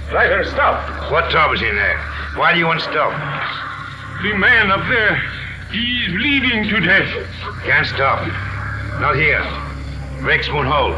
Driver, stop. What troubles in there? Why do you want to stop? The man up there, he's bleeding to death. Can't stop. Not here. Brakes won't hold.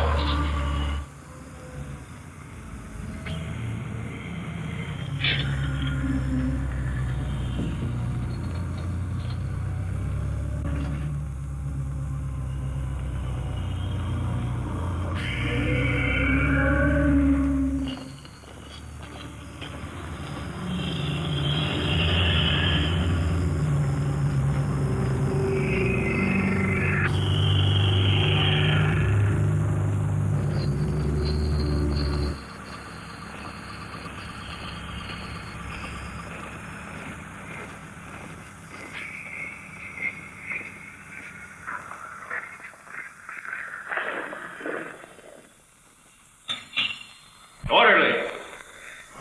Orderly!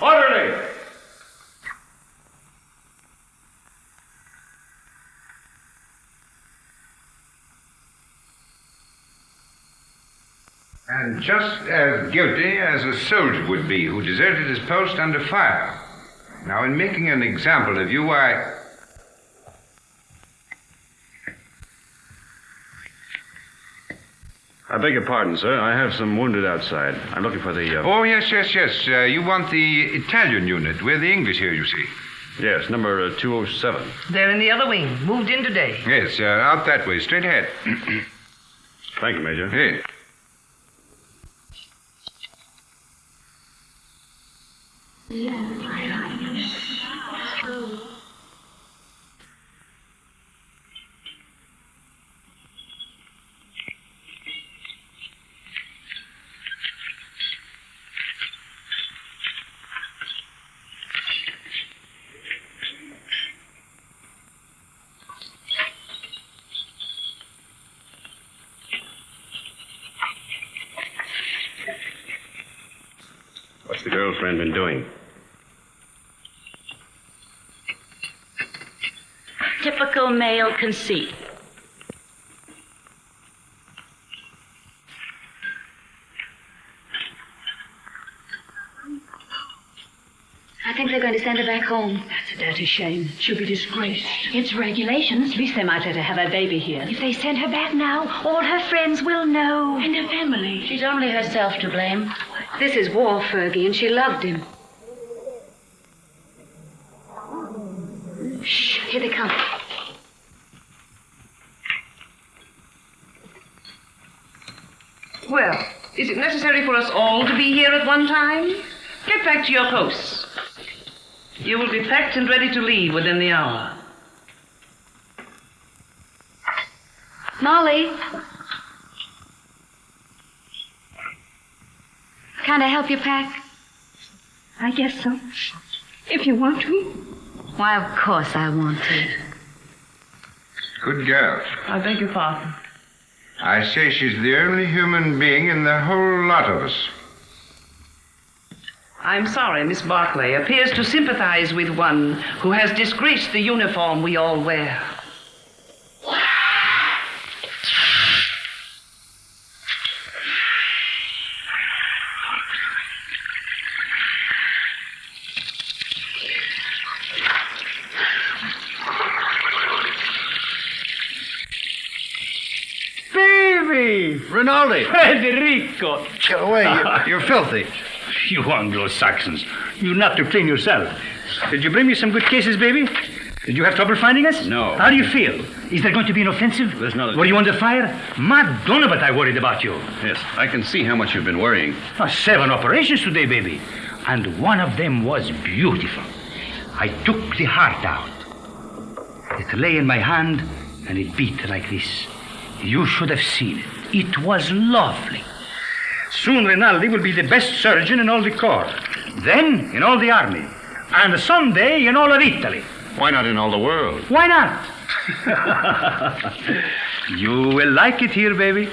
Orderly! And just as guilty as a soldier would be who deserted his post under fire. Now, in making an example of you, I beg your pardon, sir. I have some wounded outside. I'm looking for the... Oh, yes. You want the Italian unit. We're the English here, you see. Yes, number 207. They're in the other wing. Moved in today. Yes, out that way, straight ahead. Thank you, Major. Yes. What's the girlfriend been doing? Typical male conceit. I think they're going to send her back home. That's a dirty shame. She'll be disgraced. It's regulations. At least they might let her have her baby here. If they send her back now, all her friends will know. And her family. She's only herself to blame. This is war, Fergie, and she loved him. Shh, here they come. Well, is it necessary for us all to be here at one time? Get back to your posts. You will be packed and ready to leave within the hour. Molly. Can I help you pack? I guess so. If you want to. Why, of course I want to. Good girl. I beg your pardon. I say she's the only human being in the whole lot of us. I'm sorry, Miss Barclay appears to sympathize with one who has disgraced the uniform we all wear. Rinaldi! Federico! Get away. You're filthy. You Anglo-Saxons. You not to clean yourself. Did you bring me some good cases, baby? Did you have trouble finding us? No. How do you feel? Is there going to be an offensive? There's not a... Were you under fire? Madonna, but I worried about you. Yes, I can see how much you've been worrying. 7 operations today, baby. And one of them was beautiful. I took the heart out. It lay in my hand, and it beat like this. You should have seen it. It was lovely. Soon Rinaldi will be the best surgeon in all the corps. Then in all the army. and someday in all of Italy. Why not in all the world? Why not? You will like it here, baby.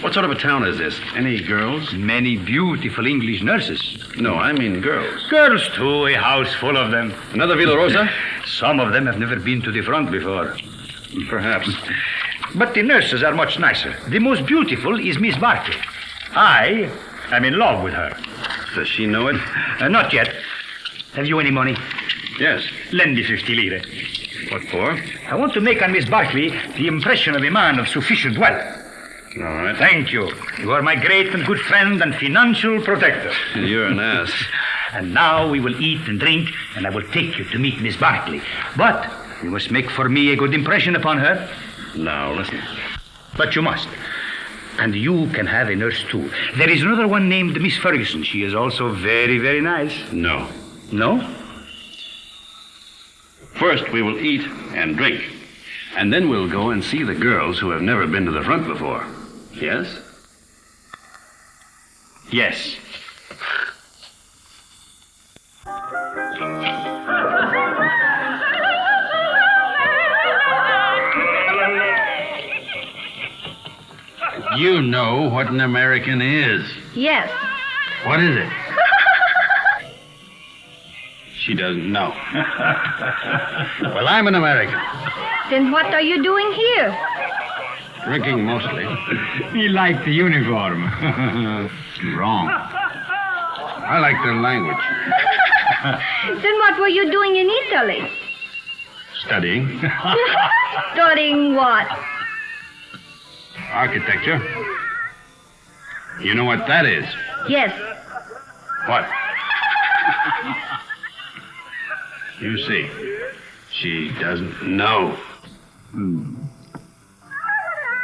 What sort of a town is this? Any girls? Many beautiful English nurses. No, I mean girls. Girls, too, a house full of them. Another Villa Rosa? Some of them have never been to the front before. Perhaps. But the nurses are much nicer. The most beautiful is Miss Barkley. I am in love with her. Does she know it? Not yet. Have you any money? Yes. Lend me 50 lire. What for? I want to make on Miss Barkley the impression of a man of sufficient wealth. All right. Thank you. You are my great and good friend and financial protector. You're an ass. And now we will eat and drink, and I will take you to meet Miss Barkley. But you must make for me a good impression upon her. Now, listen. But you must. And you can have a nurse, too. There is another one named Miss Ferguson. She is also very, very nice. No. No? First, we will eat and drink. And then we'll go and see the girls who have never been to the front before. Yes? Yes. You know what an American is. Yes. What is it? She doesn't know. Well, I'm an American. Then what are you doing here? Drinking mostly. He liked the uniform. Wrong. I like their language. Then what were you doing in Italy? Studying. Studying what? Architecture. You know what that is? Yes. What? You see, she doesn't know.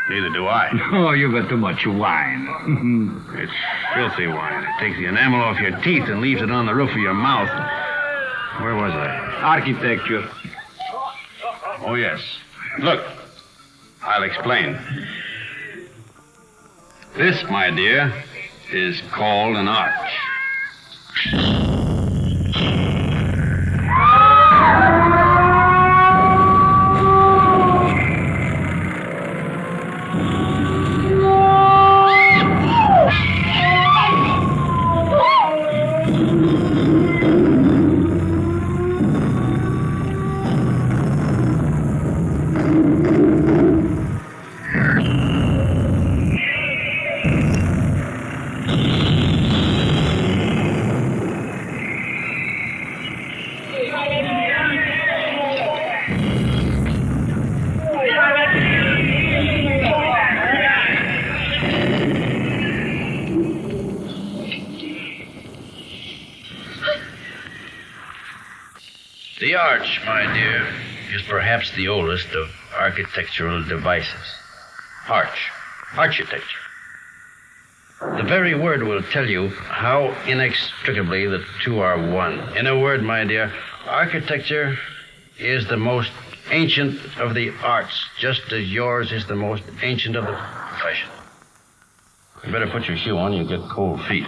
Neither do I. Oh, you got too much wine. It's filthy wine. It takes the enamel off your teeth and leaves it on the roof of your mouth. Where was I? Architecture. Oh, yes. Look, I'll explain. This, my dear, is called an arch. The arch, my dear, is perhaps the oldest of architectural devices. Arch. Architecture. The very word will tell you how inextricably the two are one. In a word, my dear, architecture is the most ancient of the arts, just as yours is the most ancient of the profession. You better put your shoe on, you'll get cold feet.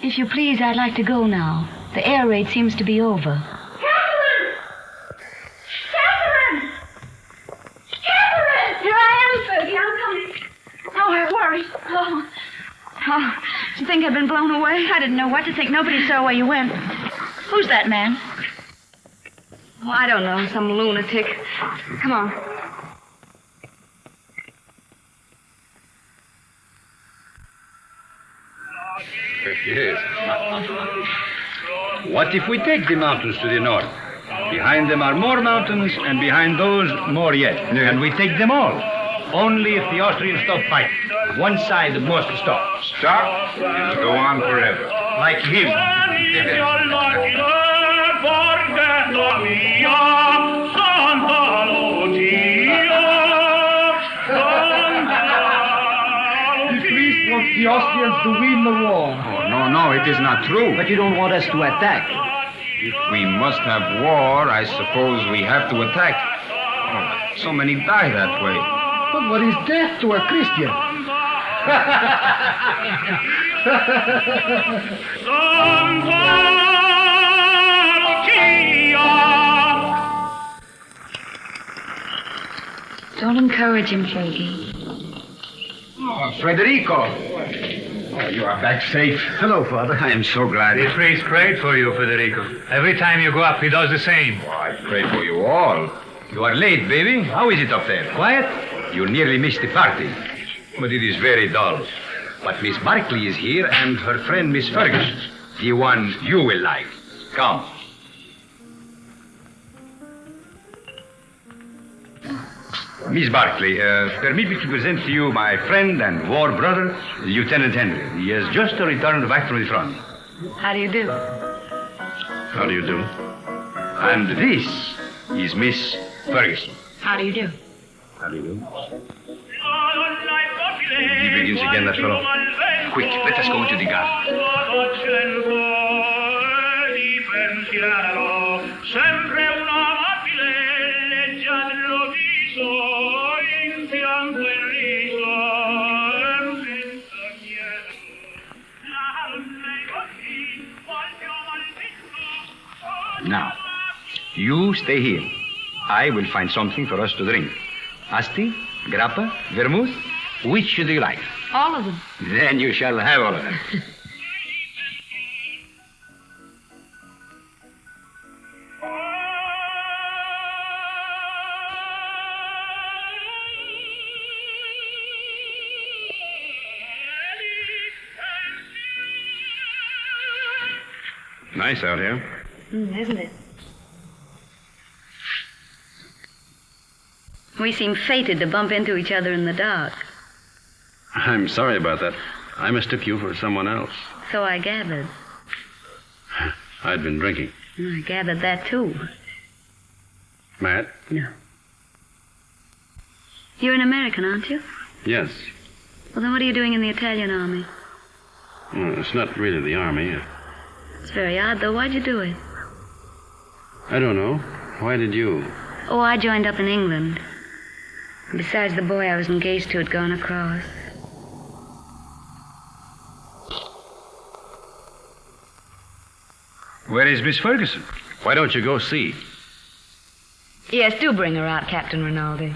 If you please, I'd like to go now. The air raid seems to be over. Catherine! Catherine! Catherine! Here I am, Fergie. I'm coming. Oh, I worried. Oh, did you think I'd been blown away? I didn't know what to think. Nobody saw where you went. Who's that man? Oh, I don't know. Some lunatic. Come on. Yes. What if we take the mountains to the north? Behind them are more mountains, and behind those, more yet. And we take them all. Only if the Austrians stop fighting. One side must stop. Stop and go on forever. Like him. The Austrians to win the war. Oh, no, it is not true. But you don't want us to attack. If we must have war, I suppose we have to attack. Oh, so many die that way. But what is death to a Christian? Don't encourage him, Frankie. Oh, Federico. Oh, you are back safe. Hello, Father. I am so glad. He prays great for you, Federico. Every time you go up, he does the same. Oh, I pray for you all. You are late, baby. How is it up there? Quiet? You nearly missed the party. But it is very dull. But Miss Barkley is here and her friend Miss Ferguson. The one you will like. Come. Miss Barkley, permit me to present to you my friend and war brother, Lieutenant Henry. He has just returned back from the front. How do you do? How do you do? And this is Miss Ferguson. How do you do? How do you do? He begins again, that fellow. Quick, let us go into the garden. Now, you stay here. I will find something for us to drink. Asti, grappa, vermouth, which do you like? All of them. Then you shall have all of them. Nice out here. Isn't it? We seem fated to bump into each other in the dark. I'm sorry about that. I mistook you for someone else. So I gathered. I'd been drinking. I gathered that, too. Matt? No. You're an American, aren't you? Yes. Well, then what are you doing in the Italian army? Well, it's not really the army. It's very odd, though. Why'd you do it? I don't know. Why did you? Oh, I joined up in England. Besides, the boy I was engaged to had gone across. Where is Miss Ferguson? Why don't you go see? Yes, do bring her out, Captain Rinaldi.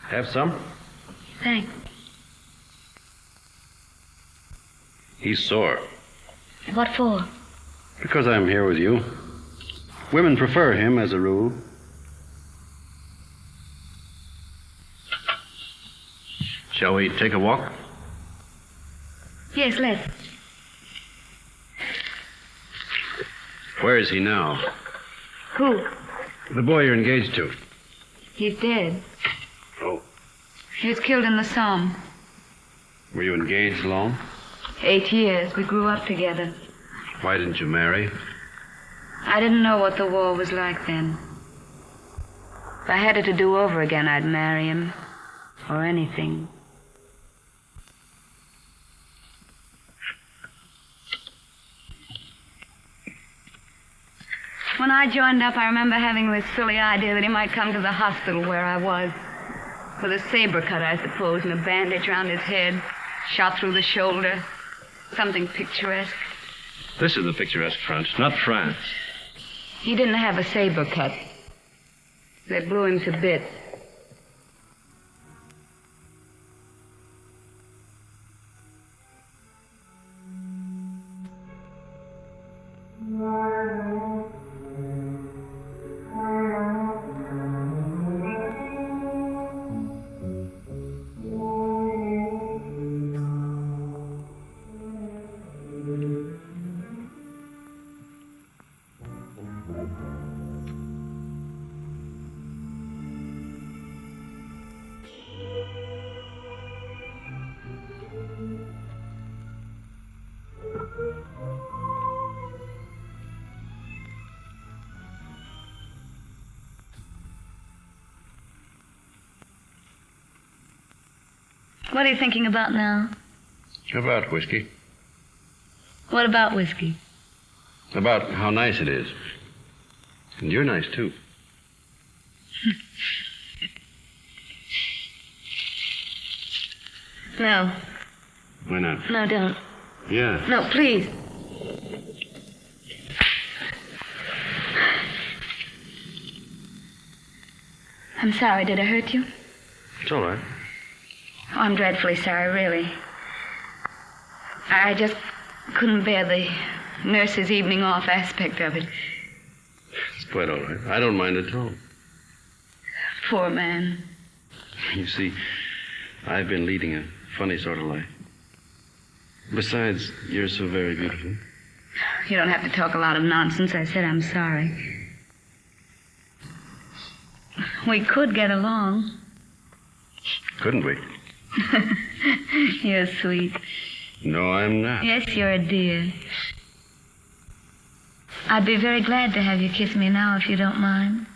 Have some? Thanks. He's sore. What for? Because I'm here with you. Women prefer him as a rule. Shall we take a walk? Yes, let's. Where is he now? Who? The boy you're engaged to. He's dead. Oh. He was killed in the Somme. Were you engaged long? 8 years. We grew up together. Why didn't you marry? I didn't know what the war was like then. If I had it to do over again, I'd marry him. Or anything. When I joined up, I remember having this silly idea that he might come to the hospital where I was. With a saber cut, I suppose, and a bandage around his head, shot through the shoulder. Something picturesque. This is the picturesque front, not France. He didn't have a saber cut. They blew him to bits. What are you thinking about now? About whiskey. What about whiskey? About how nice it is. And you're nice, too. No. Why not? No, don't. Yeah. No, please. I'm sorry. Did I hurt you? It's all right. Oh, I'm dreadfully sorry, really. I just couldn't bear the nurse's evening off aspect of it. It's quite all right. I don't mind at all. Poor man. You see, I've been leading a funny sort of life. Besides, you're so very beautiful. You don't have to talk a lot of nonsense. I said I'm sorry. We could get along. Couldn't we? You're sweet. No, I'm not. Yes, you're a dear. I'd be very glad to have you kiss me now, if you don't mind.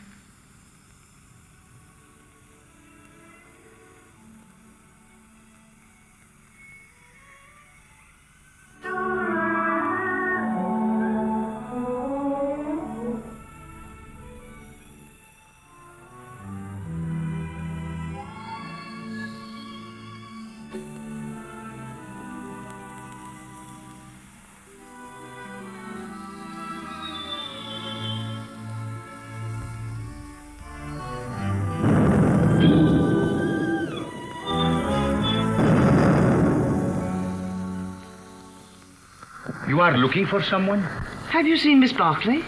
You are looking for someone? Have you seen Miss Barkley?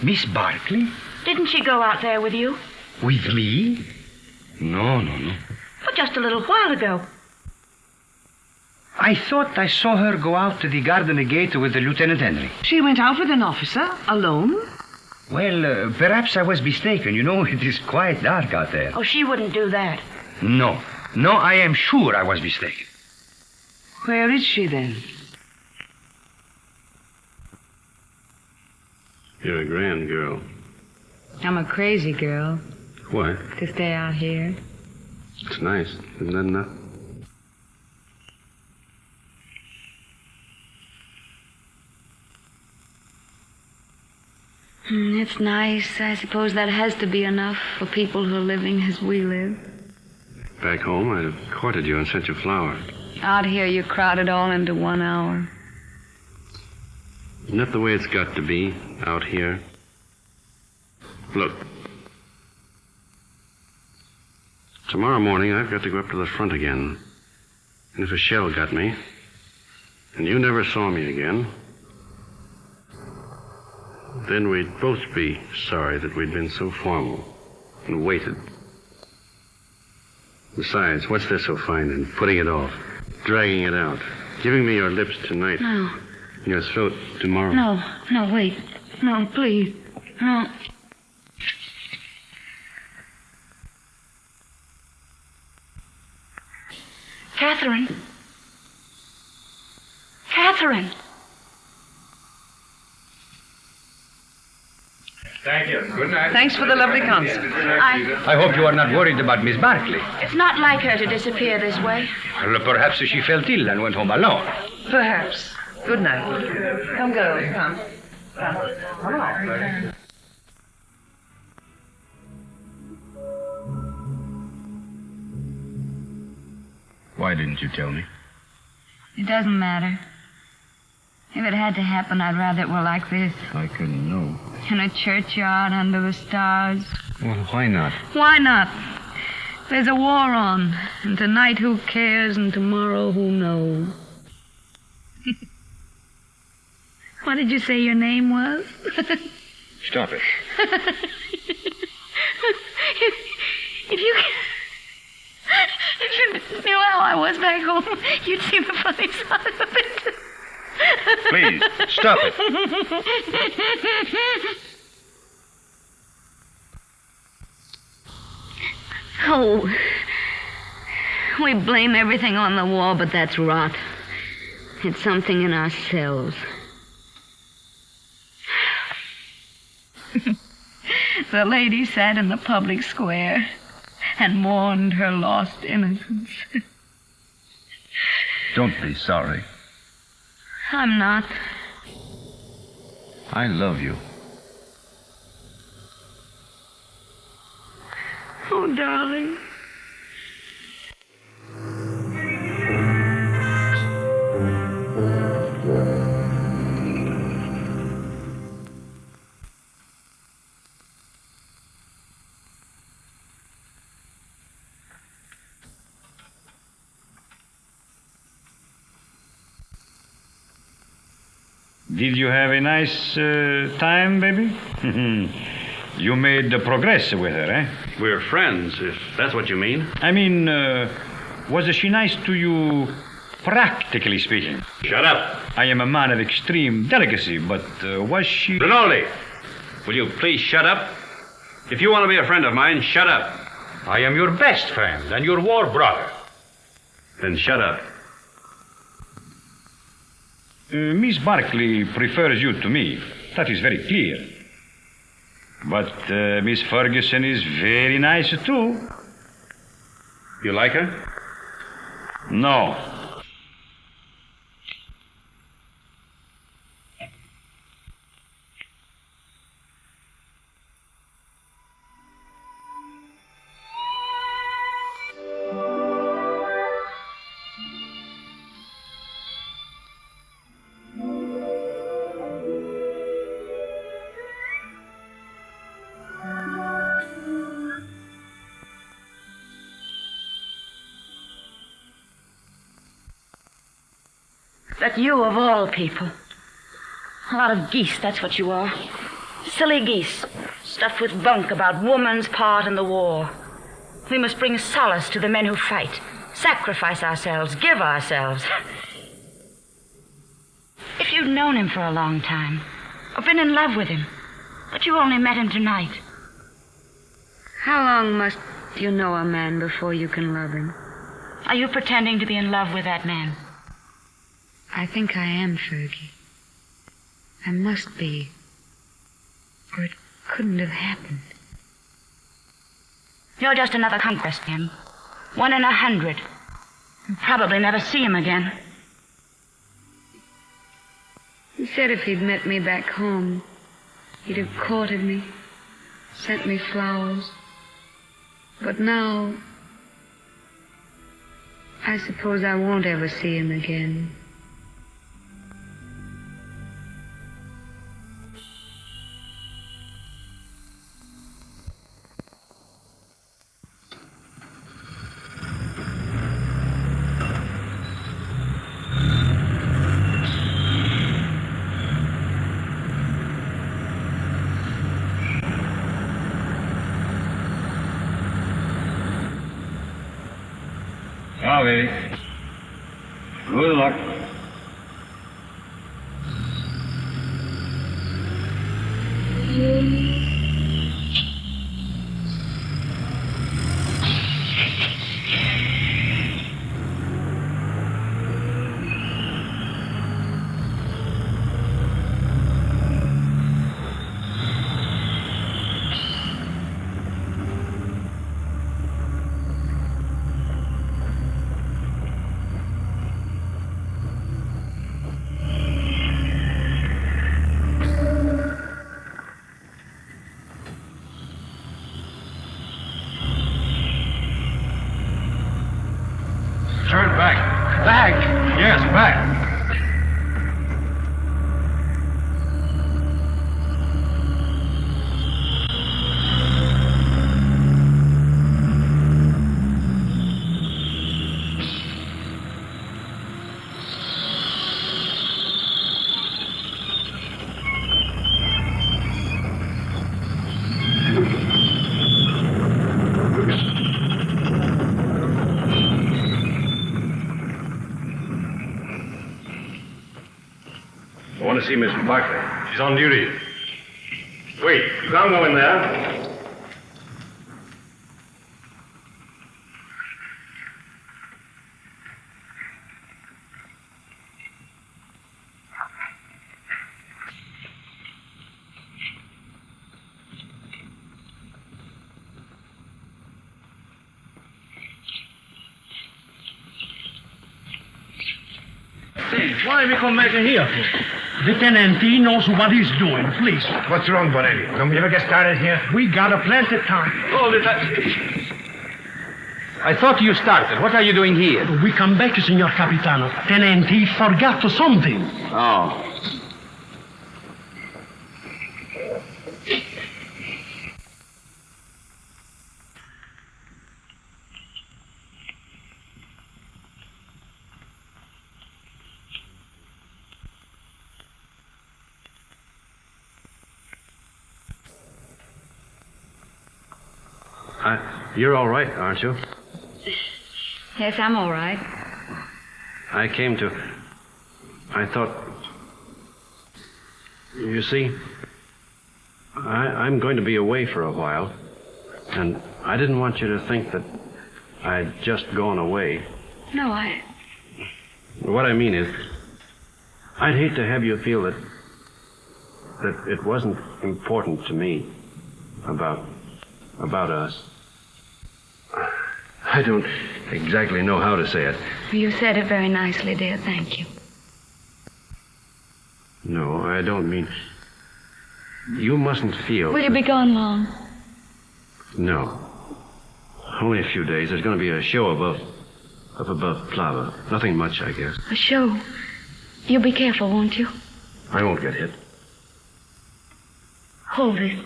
Miss Barkley? Didn't she go out there with you? With me? No. But just a little while ago. I thought I saw her go out to the garden gate with the Lieutenant Henry. She went out with an officer, alone? Well, perhaps I was mistaken. You know, it is quite dark out there. Oh, she wouldn't do that. No, I am sure I was mistaken. Where is she, then? You're a grand girl. I'm a crazy girl What? to stay out here. It's nice. Isn't that enough? It's nice. I suppose that has to be enough for people who are living as we live. Back home, I'd have courted you and sent you flowers. Out here, you crowd it all into 1 hour. Isn't that the way it's got to be out here? Look. Tomorrow morning, I've got to go up to the front again. And if a shell got me, and you never saw me again, then we'd both be sorry that we'd been so formal and waited. Besides, what's there so fine in putting it off, dragging it out, giving me your lips tonight, No. your throat tomorrow? No, wait. No, please. No. Catherine. Catherine. Thank you. Good night. Thanks for the lovely concert. I hope you are not worried about Miss Barkley. It's not like her to disappear this way. Well, perhaps she felt ill and went home alone. Perhaps. Good night. Come, girls, come. Come on. Why didn't you tell me? It doesn't matter. If it had to happen, I'd rather it were like this. I couldn't know. In a churchyard under the stars. Well, why not? Why not? There's a war on. And tonight, who cares? And tomorrow, who knows? What did you say your name was? Stop it. If you knew how I was back home, you'd see the funny side of it. Please, stop it. Oh, we blame everything on the war, but that's rot. It's something in ourselves. The lady sat in the public square and mourned her lost innocence. Don't be sorry. I'm not. I love you. Oh, darling. Did you have a nice time, baby? You made progress with her, eh? We're friends, if that's what you mean. I mean, was she nice to you, practically speaking? Shut up. I am a man of extreme delicacy, but was she... Rinaldi, will you please shut up? If you want to be a friend of mine, shut up. I am your best friend and your war brother. Then shut up. Miss Barkley prefers you to me. That is very clear. But Miss Ferguson is very nice, too. You like her? No. But you, of all people. A lot of geese, that's what you are. Silly geese, stuffed with bunk about woman's part in the war. We must bring solace to the men who fight, sacrifice ourselves, give ourselves. If you'd known him for a long time, or been in love with him, but you only met him tonight. How long must you know a man before you can love him? Are you pretending to be in love with that man? I think I am, Fergie. I must be. Or it couldn't have happened. You're just another congressman. 1 in 100. You'll probably never see him again. He said if he'd met me back home, he'd have courted me, sent me flowers. But now, I suppose I won't ever see him again. Now, baby. Good luck. Turn back. Back? Yes, back. I want to see Miss Barkley. She's on duty. Wait, I'm going there. Say, why we come back in here for? The tenantee knows what he's doing, please. What's wrong, Bonelli? Don't we ever get started here? We got a plenty time. Hold it. I thought you started. What are you doing here? We come back, Signor Capitano. Tenantee forgot something. Oh. You're all right, aren't you? Yes, I'm all right. I thought... You see, I'm going to be away for a while, and I didn't want you to think that I'd just gone away. No, What I mean is, I'd hate to have you feel that it wasn't important to me about us. I don't exactly know how to say it. You said it very nicely, dear. Thank you. No, I don't mean... You mustn't feel... Will you be gone long? No. Only a few days. There's going to be a show above Plava. Nothing much, I guess. A show? You'll be careful, won't you? I won't get hit. Hold it.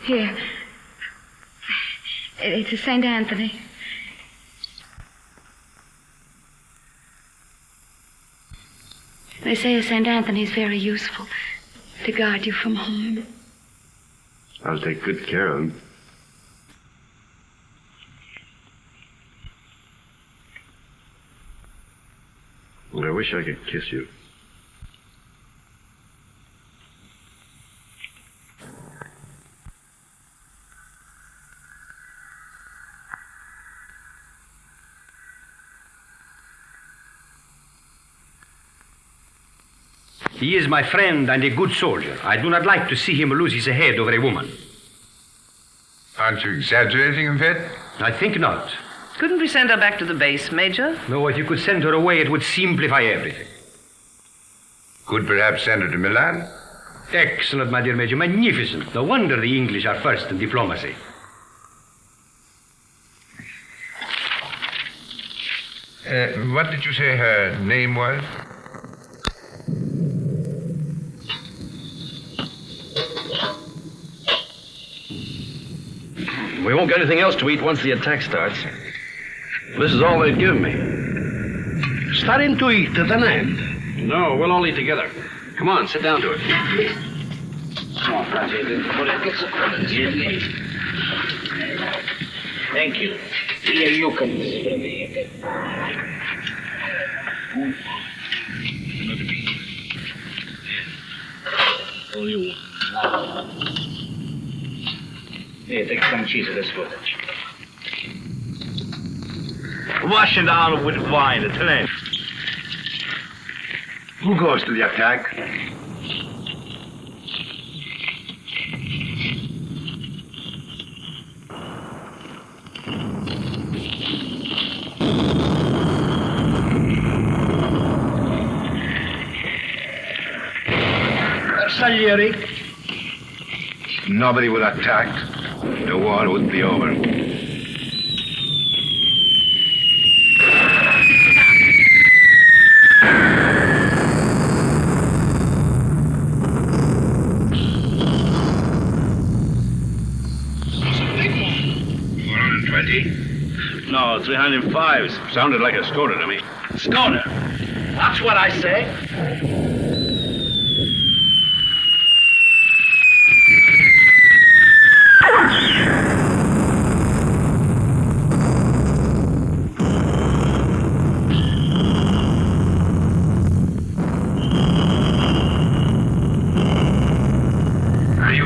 Here. It's a St. Anthony. They say a St. Anthony's very useful to guard you from harm. I'll take good care of him. I wish I could kiss you. He is my friend and a good soldier. I do not like to see him lose his head over a woman. Aren't you exaggerating a bit? I think not. Couldn't we send her back to the base, Major? No, if you could send her away, it would simplify everything. Could perhaps send her to Milan? Excellent, my dear Major. Magnificent. No wonder the English are first in diplomacy. What did you say her name was? We won't get anything else to eat once the attack starts. This is all they've given me. Starting to eat at an end. No, we'll all eat together. Come on, sit down to it. Come on, Francis. Thank you. Here you can. All you want. Here, take some cheese of this footage. Wash it down with wine, it's an Who goes to the attack? Salieri. Nobody will attack. The war would be over. No, 305s. Sounded like a Skoda to me. Skoda. That's what I say. Are you...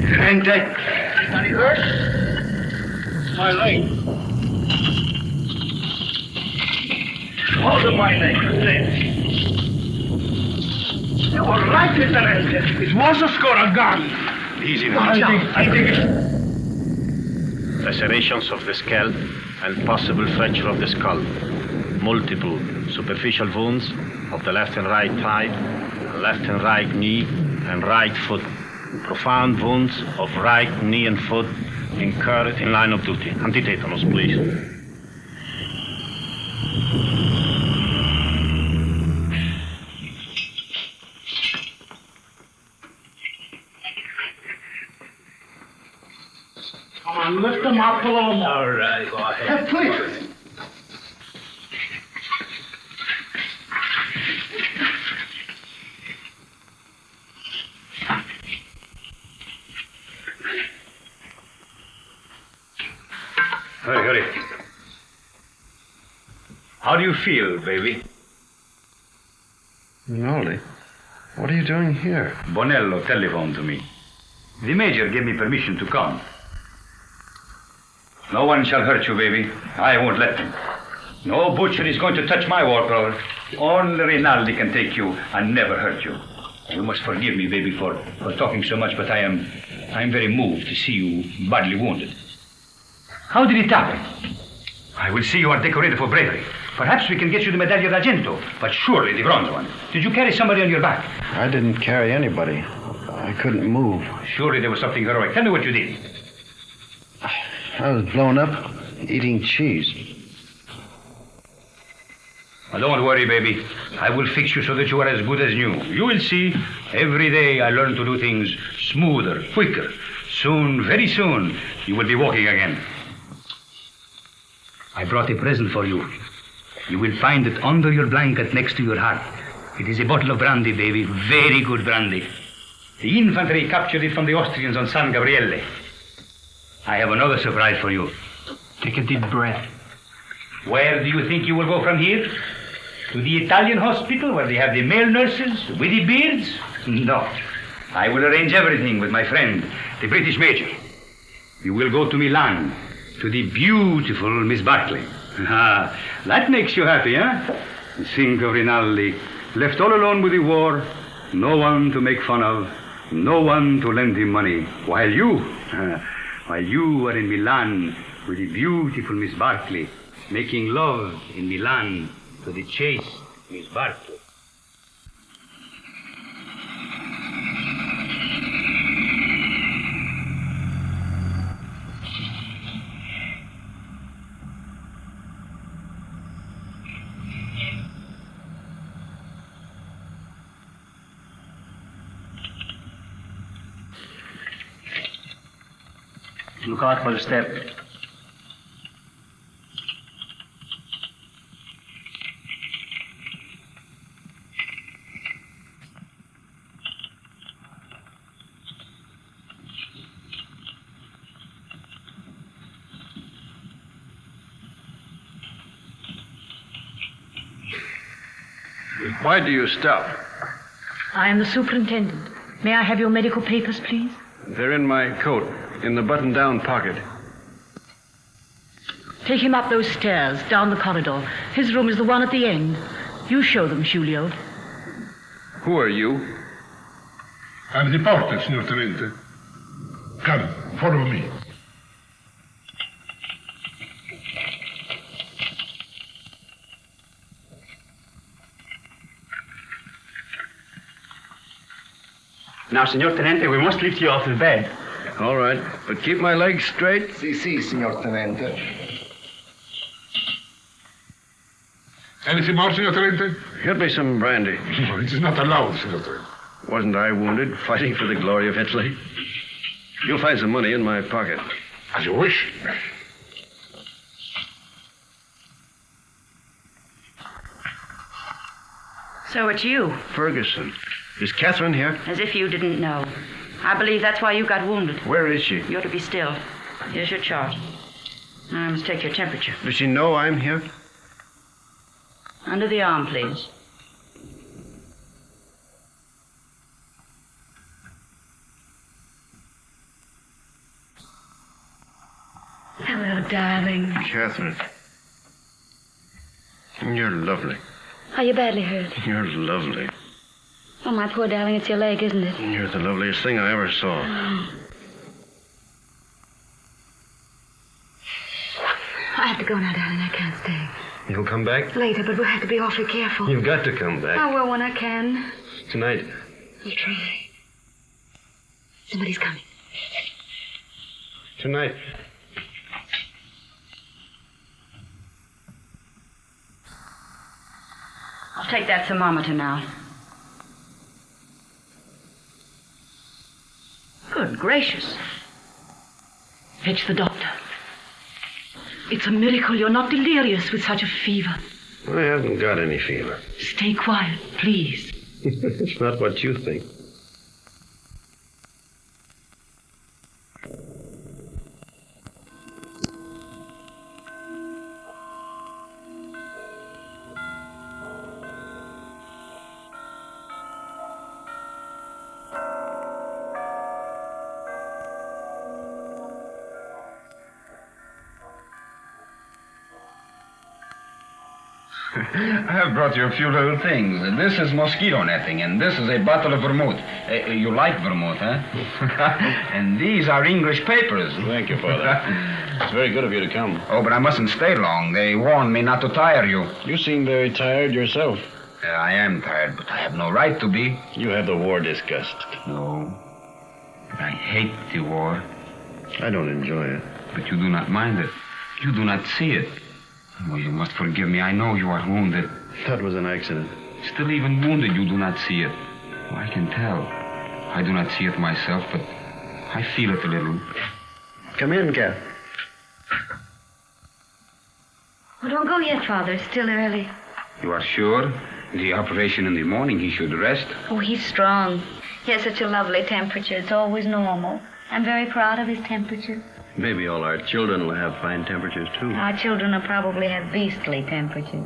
Tenente? Anybody hurt? It's my leg. Hold up my leg. You were right, Tenente. It was a Skoda gun. Easy now. I think Lacerations of the scalp and possible fracture of the skull. Multiple superficial wounds of the left and right thigh, left and right knee, and right foot. Profound wounds of right knee and foot incurred in line of duty. Antitetanus, please. Come on, lift them up a little more. All right, go ahead. Please. Hurry. How do you feel, baby? Nolly, what are you doing here? Bonello telephoned to me. The major gave me permission to come. No one shall hurt you, baby. I won't let them. No butcher is going to touch my war brother. Only Rinaldi can take you and never hurt you. You must forgive me, baby, for talking so much, but I am very moved to see you badly wounded. How did it happen? I will see you are decorated for bravery. Perhaps we can get you the Medaglia d'Argento, but surely the bronze one. Did you carry somebody on your back? I didn't carry anybody. I couldn't move. Surely there was something heroic. Tell me what you did. I was blown up eating cheese. Well, don't worry, baby. I will fix you so that you are as good as new. You will see. Every day I learn to do things smoother, quicker. Soon, very soon, you will be walking again. I brought a present for you. You will find it under your blanket next to your heart. It is a bottle of brandy, baby. Very good brandy. The infantry captured it from the Austrians on San Gabriele. I have another surprise for you. Take a deep breath. Where do you think you will go from here? To the Italian hospital where they have the male nurses with the beards? No. I will arrange everything with my friend, the British major. You will go to Milan, to the beautiful Miss Barclay. Ah, that makes you happy, huh? Think of Rinaldi, left all alone with the war, no one to make fun of, no one to lend him money, while you are in Milan with the beautiful Miss Barclay, making love in Milan to the chaste Miss Barclay. Look out for the step. Why do you stop? I am the superintendent. May I have your medical papers, please? They're in my coat, in the button-down pocket. Take him up those stairs, down the corridor. His room is the one at the end. You show them, Giulio. Who are you? I'm the porter, signor Tenente. Come, follow me. Now, Signor Tenente, we must lift you off the bed. All right, but keep my legs straight. Sì, signor Tenente. Anything more, signor Tenente? Get me some brandy. No, it is not allowed, signor Tenente. Wasn't I wounded, fighting for the glory of Italy? You'll find some money in my pocket. As you wish. So it's you. Ferguson. Is Catherine here? As if you didn't know. I believe that's why you got wounded. Where is she? You're to be still. Here's your chart. I must take your temperature. Does she know I'm here? Under the arm, please. Hello, darling. Catherine. You're lovely. Are you badly hurt? You're lovely. Oh, my poor darling, it's your leg, isn't it? You're the loveliest thing I ever saw. I have to go now, darling. I can't stay. You'll come back? Later, but we'll have to be awfully careful. You've got to come back. I will when I can. Tonight. I'll try. Somebody's coming. Tonight. I'll take that thermometer now. Good gracious. Fetch the doctor. It's a miracle you're not delirious with such a fever. I haven't got any fever. Stay quiet, please. It's not what you think. I have brought you a few little things. This is mosquito netting, and this is a bottle of vermouth. You like vermouth, huh? And these are English papers. Thank you, Father. It's very good of you to come. Oh, but I mustn't stay long. They warned me not to tire you. You seem very tired yourself. I am tired, but I have no right to be. You have the war disgust. No. But I hate the war. I don't enjoy it. But you do not mind it. You do not see it. Oh, you must forgive me. I know you are wounded. That was an accident. Still, even wounded, you do not see it. Oh, I can tell. I do not see it myself, but I feel it a little. Come in, Kath. Oh, don't go yet, Father. It's still early. You are sure? The operation in the morning, he should rest. Oh, he's strong. He has such a lovely temperature. It's always normal. I'm very proud of his temperature. Maybe all our children will have fine temperatures, too. Our children will probably have beastly temperatures.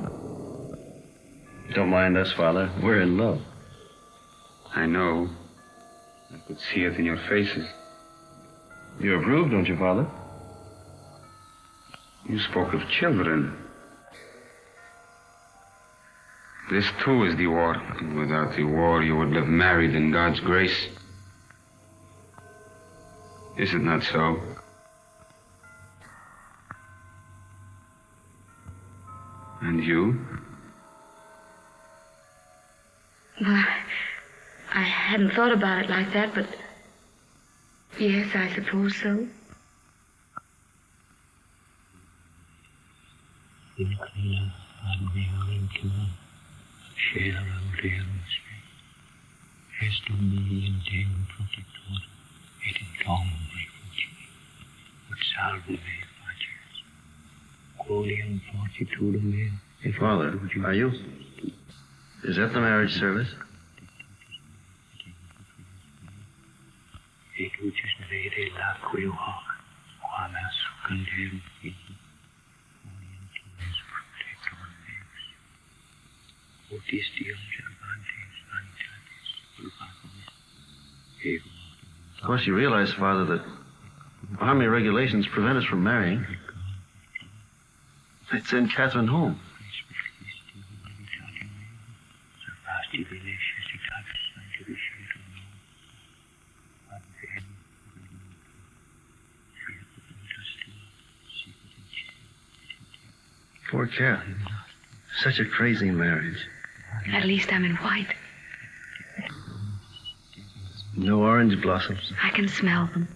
Don't mind us, Father. We're in love. I know. I could see it in your faces. You approve, don't you, Father? You spoke of children. This, too, is the war. Without the war, you would live married in God's grace. Is it not so? And you? Well, I hadn't thought about it like that, but yes, I suppose so. Hey, Father, are you? Is that the marriage service? Of course, you realize, Father, that Army regulations prevent us from marrying. They'd send Catherine home. Poor Cat. Such a crazy marriage. At least I'm in white. No orange blossoms. I can smell them.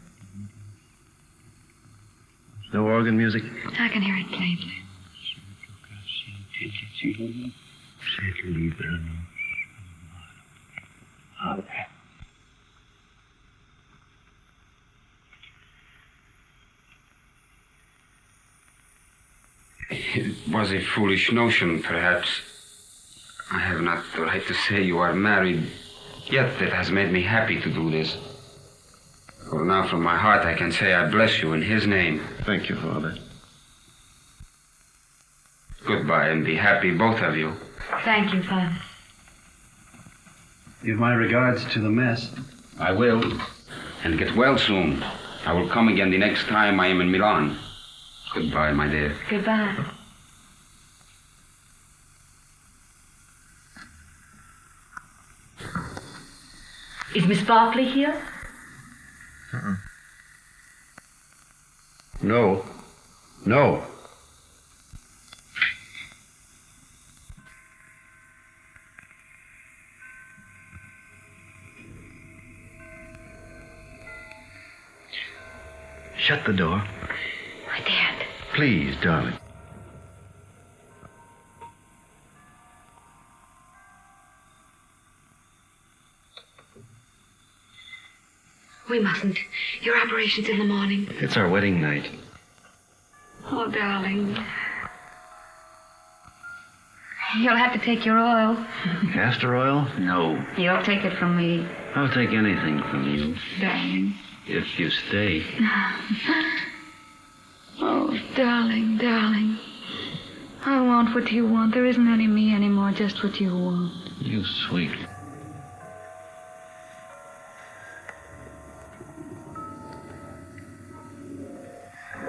No organ music. I can hear it plainly. It was a foolish notion, perhaps. I have not the right to say you are married, yet it has made me happy to do this. For now, from my heart, I can say I bless you in his name. Thank you, Father. Goodbye, and be happy, both of you. Thank you, Father. Give my regards to the mess. I will. And get well soon. I will come again the next time I am in Milan. Goodbye, my dear. Goodbye. Is Miss Barkley here? No. No. Shut the door. I daren't. Please, darling. We mustn't. Your operation's in the morning. It's our wedding night. Oh, darling. You'll have to take your oil. Castor oil? No. You'll take it from me, I'll take anything from you. darling. If you stay. Oh, darling, darling. I want what you want. There isn't any me anymore, just what you want. You sweet.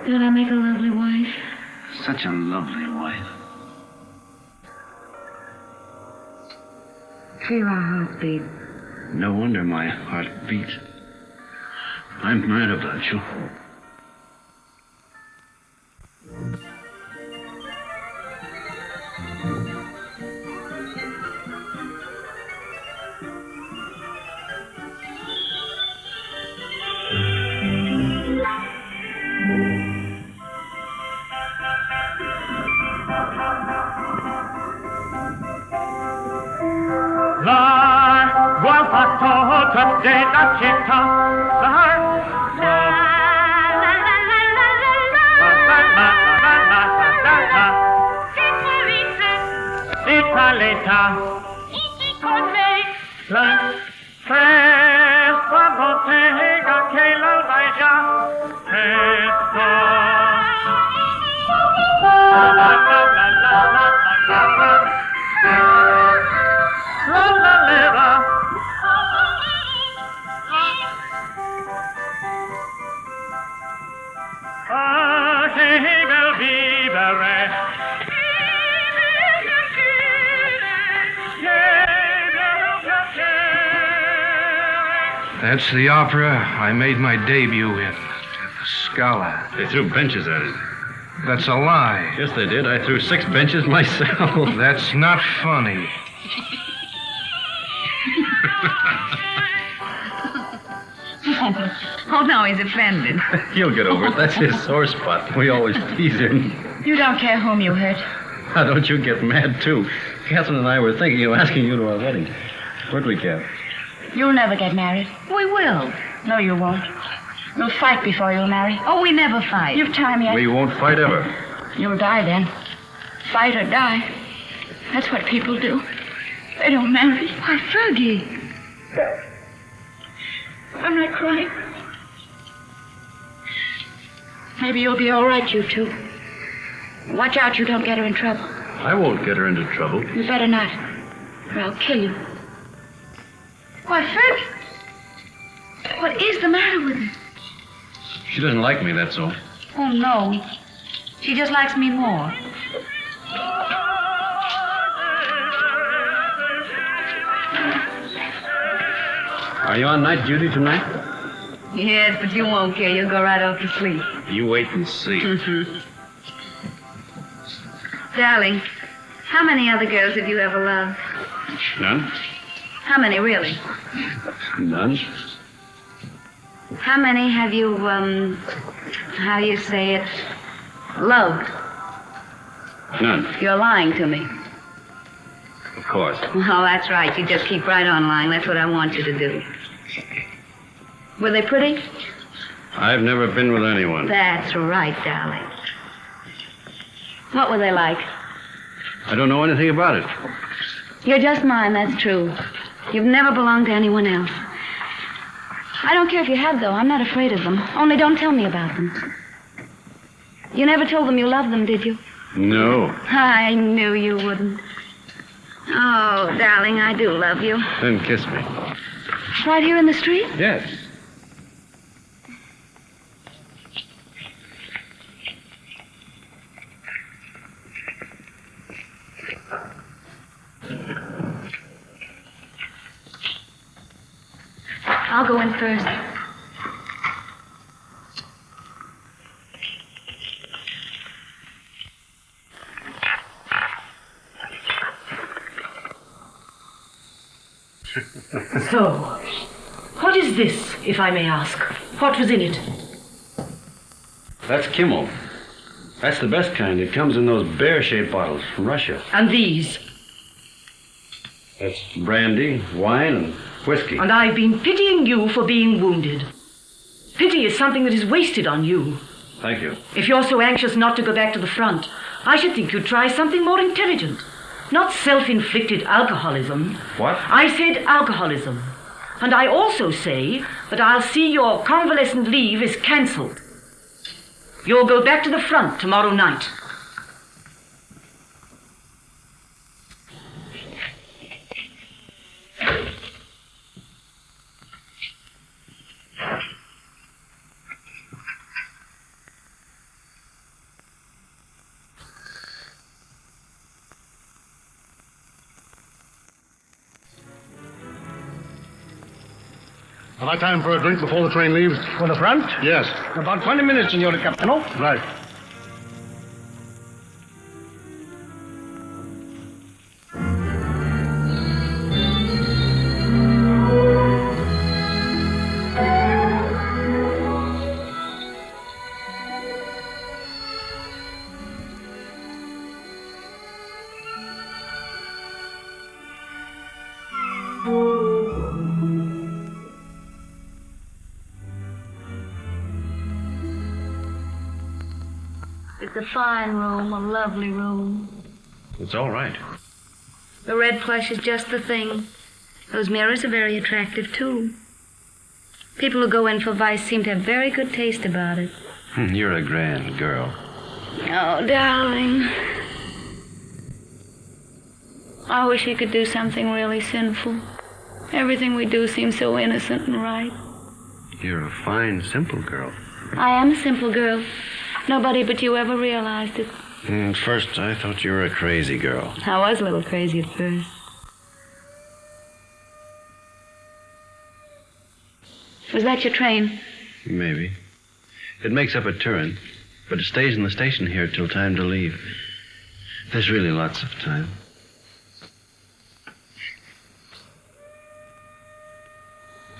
Did I make a lovely wife? Such a lovely wife. Feel our heartbeat. No wonder my heart beats. I'm mad about you. La gualfatto della città, Paletta, con me, la fresca bottega che la vai già, la leva, che bel vivere. That's the opera I made my debut in, at the Scala. They threw benches at it. That's a lie. Yes, they did. I threw 6 benches myself. That's not funny. Oh, no, he's offended. He'll get over it. That's his sore spot. We always tease him. You don't care whom you hurt. Now, don't you get mad, too. Catherine and I were thinking of asking you to our wedding. Weren't we, Kath? You'll never get married. We will. No, you won't. You'll fight before you'll marry. Oh, we never fight. You've time yet. We won't fight ever. You'll die then. Fight or die. That's what people do. They don't marry. Why, Fergie. I'm not crying. Maybe you'll be all right, you two. Watch out you don't get her in trouble. I won't get her into trouble. You better not, or I'll kill you. Why, Fergie. What is the matter with her? She doesn't like me, that's all. Oh, no. She just likes me more. Are you on night duty tonight? Yes, but you won't care. You'll go right off to sleep. You wait and see. Darling, how many other girls have you ever loved? None? How many, really? None? How many have you, how do you say it, loved? None. You're lying to me. Of course. Oh, that's right. You just keep right on lying. That's what I want you to do. Were they pretty? I've never been with anyone. That's right, darling. What were they like? I don't know anything about it. You're just mine, that's true. You've never belonged to anyone else. I don't care if you have, though. I'm not afraid of them. Only don't tell me about them. You never told them you loved them, did you? No. I knew you wouldn't. Oh, darling, I do love you. Then kiss me. Right here in the street? Yes. I'll go in first. So, what is this, if I may ask? What was in it? That's Kimmel. That's the best kind. It comes in those bear-shaped bottles from Russia. And these? That's brandy, wine, and whiskey. And I've been pitying you for being wounded. Pity is something that is wasted on you. Thank you. If you're so anxious not to go back to the front, I should think you'd try something more intelligent. Not self-inflicted alcoholism. What? I said alcoholism. And I also say that I'll see your convalescent leave is cancelled. You'll go back to the front tomorrow night. Have I time for a drink before the train leaves? For the front? Yes. About 20 minutes, Signor Capitano. Right. It's a fine room, a lovely room. It's all right. The red plush is just the thing. Those mirrors are very attractive, too. People who go in for vice seem to have very good taste about it. You're a grand girl. Oh, darling. I wish he could do something really sinful. Everything we do seems so innocent and right. You're a fine, simple girl. I am a simple girl. Nobody but you ever realized it. At first, I thought you were a crazy girl. I was a little crazy at first. Was that your train? Maybe. It makes up at Turin, but it stays in the station here till time to leave. There's really lots of time.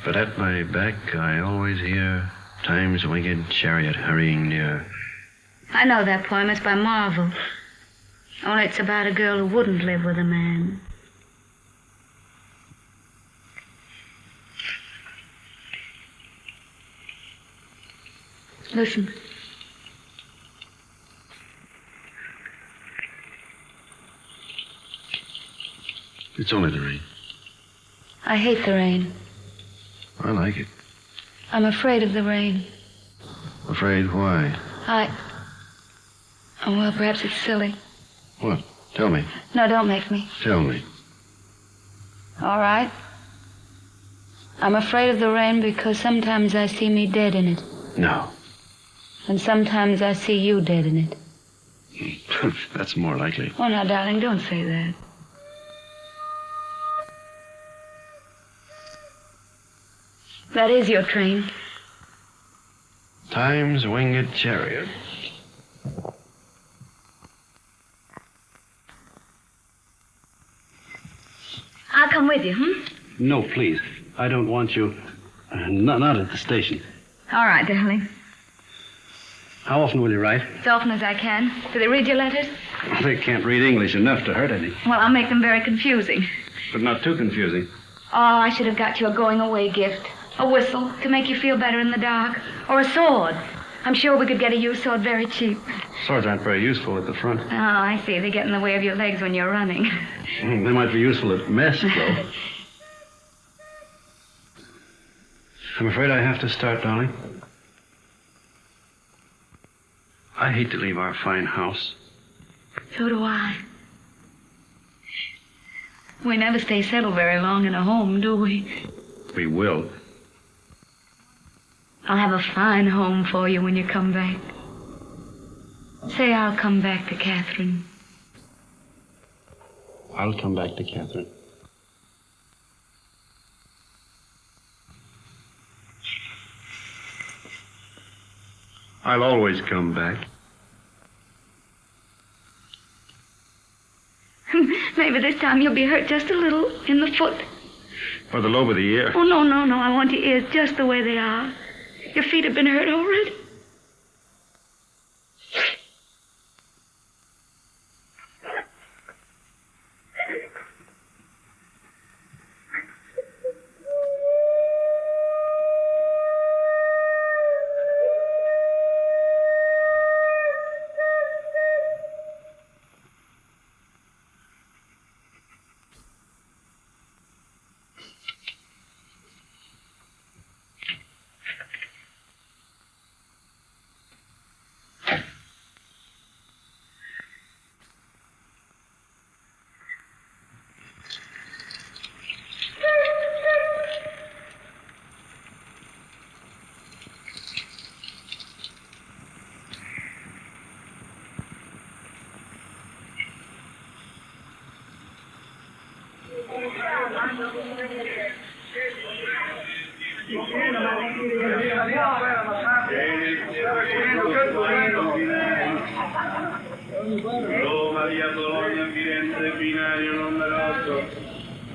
But at my back, I always hear time's winged chariot hurrying near. I know that poem. It's by Marvel. Only it's about a girl who wouldn't live with a man. Listen. It's only the rain. I hate the rain. I like it. I'm afraid of the rain. Afraid why? Oh, well, perhaps it's silly. What? Tell me. No, don't make me. Tell me. All right. I'm afraid of the rain because sometimes I see me dead in it. No. And sometimes I see you dead in it. That's more likely. Oh, now, darling, don't say that. That is your train. Time's winged chariot. I'll come with you, No, please. I don't want you. Not at the station. All right, darling. How often will you write? As often as I can. Do they read your letters? They can't read English enough to hurt any. Well, I'll make them very confusing. But not too confusing. Oh, I should have got you a going-away gift. A whistle to make you feel better in the dark. Or a sword. I'm sure we could get a used sword very cheap. Swords aren't very useful at the front. Oh, I see. They get in the way of your legs when you're running. They might be useful at mess, though. I'm afraid I have to start, darling. I hate to leave our fine house. So do I. We never stay settled very long in a home, do we? We will. I'll have a fine home for you when you come back. Say I'll come back to Catherine. I'll come back to Catherine. I'll always come back. Maybe this time you'll be hurt just a little in the foot. Or the lobe of the ear. Oh, no. I want your ears just the way they are. Your feet have been hurt already. Roma, via Bologna, Firenze, binario numero 8.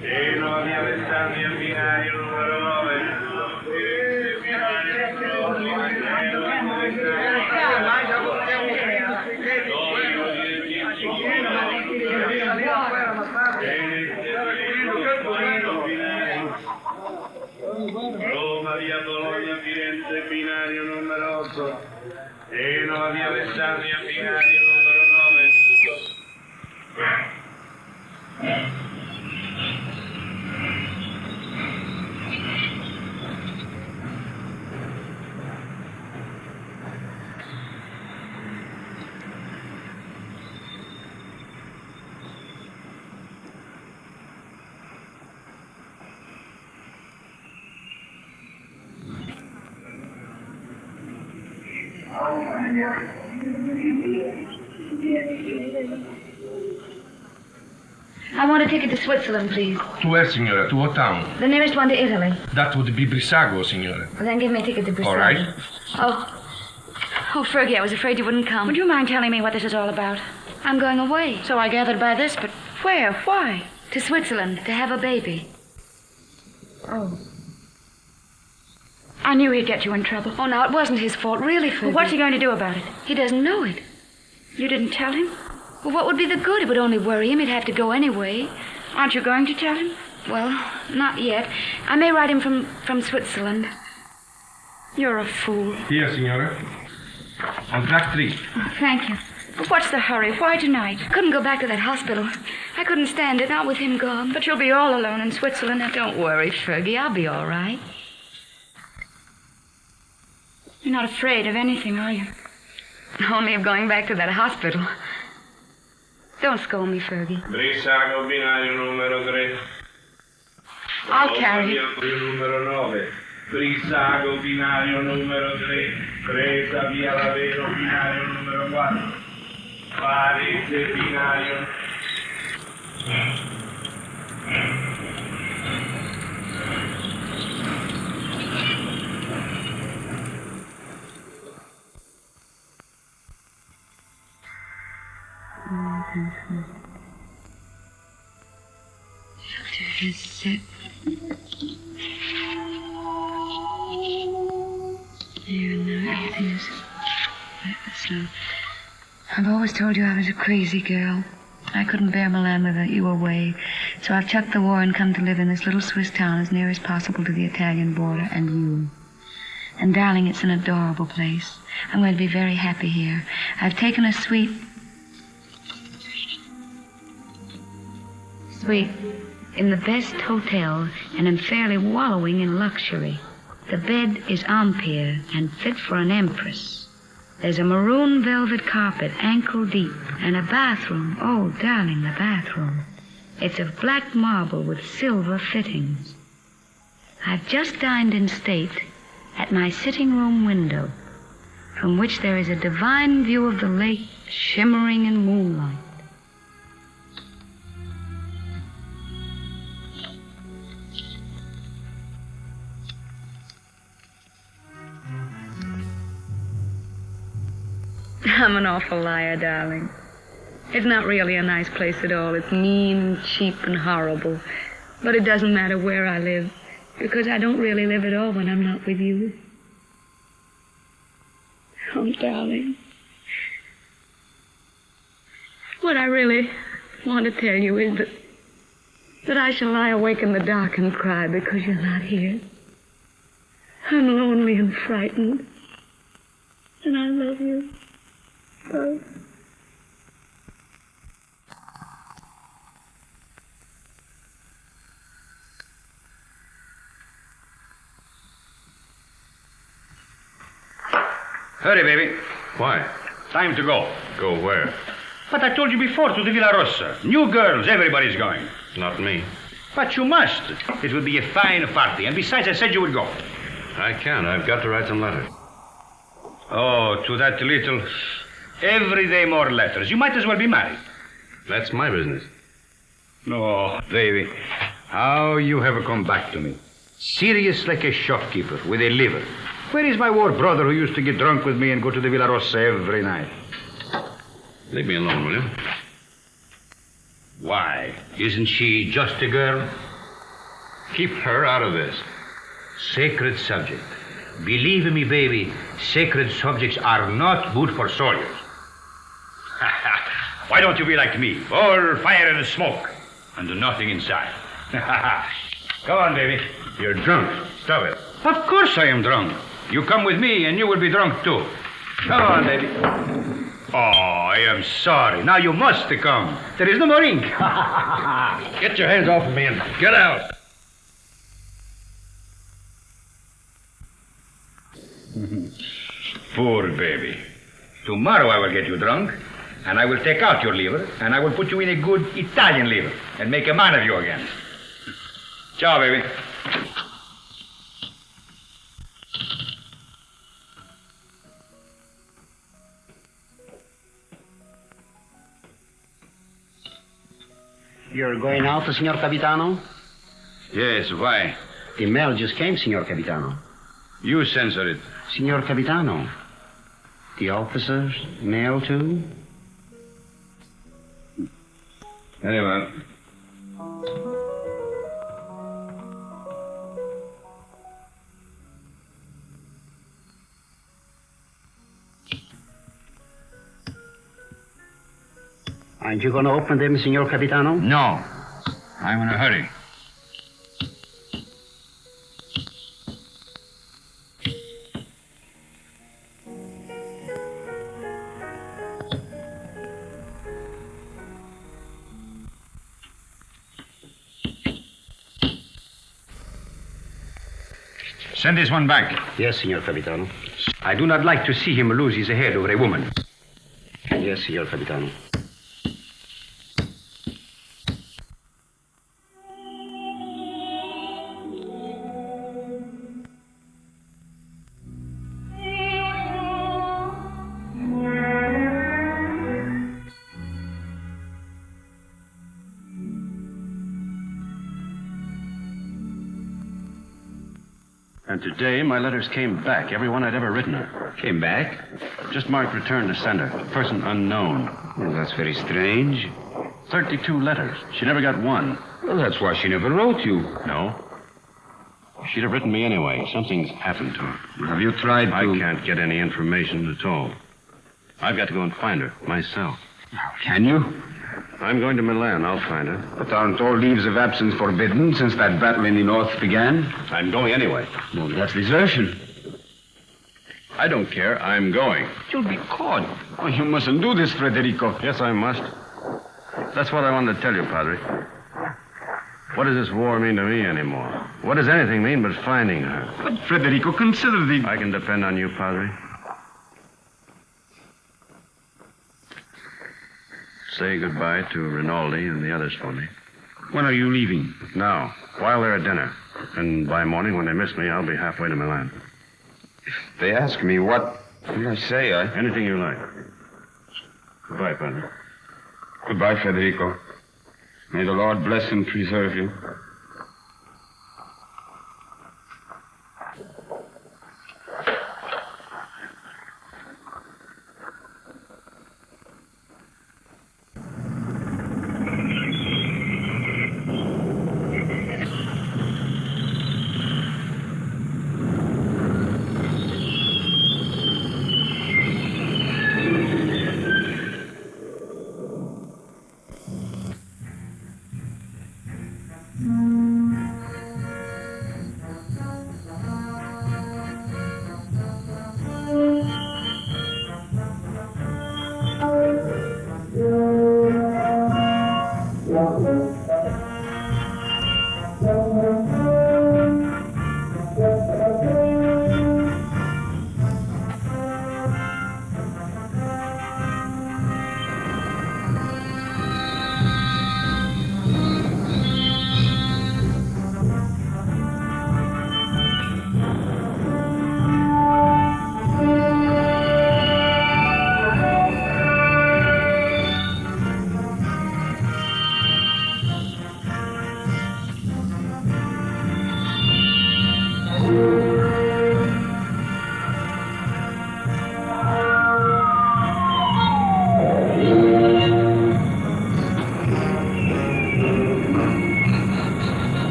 Genova, via Ventaglia, binario numero 9. Firenze, binario Roma, via Bologna, Firenze, binario numero 8. Genova, via Ventaglia, binario numero 9. I want a ticket to Switzerland, please. To where, signora? To what town? The nearest one to Italy. That would be Brissago, signora. Well, then give me a ticket to Brazil. All right. Oh, Fergie, I was afraid you wouldn't come. Would you mind telling me what this is all about? I'm going away. So I gathered by this, but where? Why? To Switzerland, to have a baby. Oh. I knew he'd get you in trouble. Oh, no, it wasn't his fault, really, Fergie. Well, what's he going to do about it? He doesn't know it. You didn't tell him? Well, what would be the good? It would only worry him. He'd have to go anyway. Aren't you going to tell him? Well, not yet. I may write him from Switzerland. You're a fool. Here, signora. On track 3. Oh, thank you. But what's the hurry? Why tonight? I couldn't go back to that hospital. I couldn't stand it, not with him gone. But you'll be all alone in Switzerland. Now, don't worry, Fergie. I'll be all right. You're not afraid of anything, are you? Only of going back to that hospital. Don't scold me, Fergie. Brissago, binario numero 3. I'll carry you. Numero 9. Brissago, binario numero 3. Presa, via Lavero, binario numero 4. Varese, binario. Shelter is set. Here now, everything is like this now. I've always told you I was a crazy girl. I couldn't bear Milan without you away, so I've chucked the war and come to live in this little Swiss town as near as possible to the Italian border and you. And darling, it's an adorable place. I'm going to be very happy here. I've taken a suite in the best hotel and am fairly wallowing in luxury. The bed is Empire and fit for an empress. There's a maroon velvet carpet ankle deep and a bathroom. Oh, darling, the bathroom. It's of black marble with silver fittings. I've just dined in state at my sitting room window, from which there is a divine view of the lake shimmering in moonlight. I'm an awful liar, darling. It's not really a nice place at all. It's mean and cheap and horrible. But it doesn't matter where I live, because I don't really live at all when I'm not with you. Oh, darling. What I really want to tell you is that I shall lie awake in the dark and cry because you're not here. I'm lonely and frightened. And I love you. Oh. Hurry, baby. Why? Time to go. Go where? But I told you before, to the Villa Rossa. New girls, everybody's going. Not me. But you must. It will be a fine party. And besides, I said you would go. I can't. I've got to write some letters. Oh, to that little... Every day more letters. You might as well be married. That's my business. Oh, baby. How you have come back to me. Serious like a shopkeeper with a liver. Where is my war brother who used to get drunk with me and go to the Villa Rossa every night? Leave me alone, will you? Why? Isn't she just a girl? Keep her out of this. Sacred subject. Believe me, baby, sacred subjects are not good for soldiers. Why don't you be like me? All fire and smoke, and nothing inside. Go on, baby. You're drunk. Stop it. Of course I am drunk. You come with me, and you will be drunk, too. Come on, baby. Oh, I am sorry. Now you must come. There is no more ink. Get your hands off of me and get out. Poor baby. Tomorrow I will get you drunk, and I will take out your liver, and I will put you in a good Italian liver, and make a man of you again. Ciao, baby. You're going out, Signor Capitano? Yes, why? The mail just came, Signor Capitano. You censor it. Signor Capitano, the officers' mail too? Very well. Aren't you going to open them, Signor Capitano? No. I'm in a hurry. Send this one back. Yes, Signor Capitano. I do not like to see him lose his head over a woman. Yes, Signor Capitano. And today, my letters came back, every one I'd ever written her. Came back? Just marked return to sender. Person unknown. Well, that's very strange. 32 letters. She never got one. Well, that's why she never wrote you. No. She'd have written me anyway. Something's happened to her. Have you tried to... I can't get any information at all. I've got to go and find her, myself. Can you? I'm going to Milan. I'll find her. But aren't all leaves of absence forbidden since that battle in the north began? I'm going anyway. Well, that's desertion. I don't care. I'm going. You'll be caught. Oh, you mustn't do this, Federico. Yes, I must. That's what I wanted to tell you, Padre. What does this war mean to me anymore? What does anything mean but finding her? But, Federico, consider the... I can depend on you, Padre. Say goodbye to Rinaldi and the others for me. When are you leaving? Now, while they're at dinner. And by morning, when they miss me, I'll be halfway to Milan. If they ask me what will I say, Anything you like. Goodbye, Padre. Goodbye, Federico. May the Lord bless and preserve you.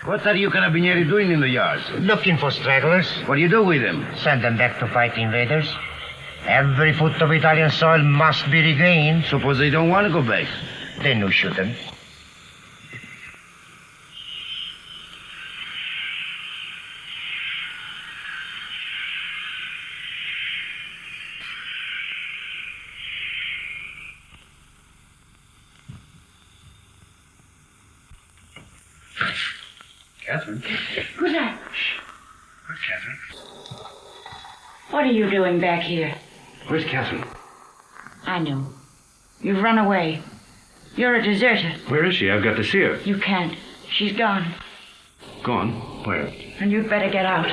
What are you carabinieri doing in the yards? Looking for stragglers. What do you do with them? Send them back to fight invaders. Every foot of Italian soil must be regained. Suppose they don't want to go back? Then you shoot them. Catherine? Who's that? Where's Catherine? What are you doing back here? Where's Catherine? I know. You've run away. You're a deserter. Where is she? I've got to see her. You can't. She's gone. Gone? Where? And you'd better get out.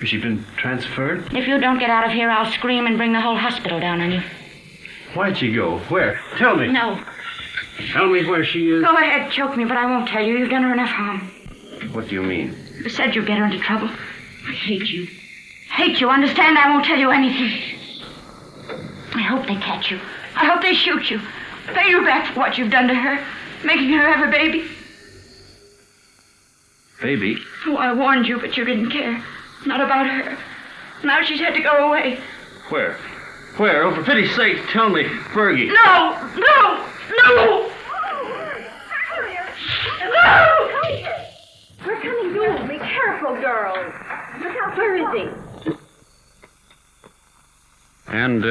Has she been transferred? If you don't get out of here, I'll scream and bring the whole hospital down on you. Why'd she go? Where? Tell me. No. Tell me where she is. Go ahead, choke me, but I won't tell you. You've done her enough harm. What do you mean? You said you'd get her into trouble. I hate you. Hate you. Understand? I won't tell you anything. I hope they catch you. I hope they shoot you. Pay you back for what you've done to her. Making her have a baby. Baby? Oh, I warned you, but you didn't care. Not about her. Now she's had to go away. Where? Where? Oh, for pity's sake, tell me. Fergie. No! No! No! No! We're coming soon. Be careful, girls. Look out. Where is he? And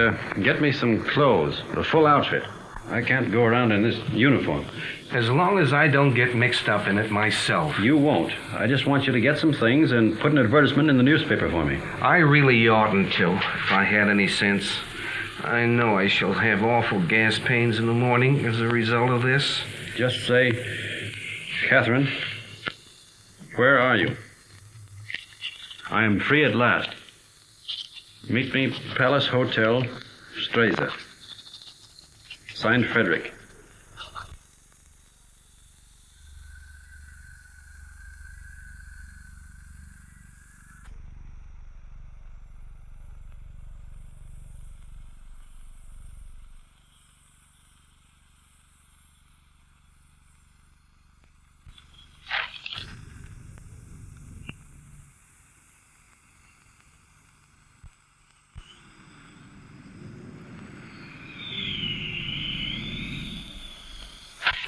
get me some clothes, the full outfit. I can't go around in this uniform. As long as I don't get mixed up in it myself. You won't. I just want you to get some things and put an advertisement in the newspaper for me. I really oughtn't to, if I had any sense. I know I shall have awful gas pains in the morning as a result of this. Just say, Catherine, where are you? I am free at last. Meet me, Palace Hotel, Streza. Signed, Frederick.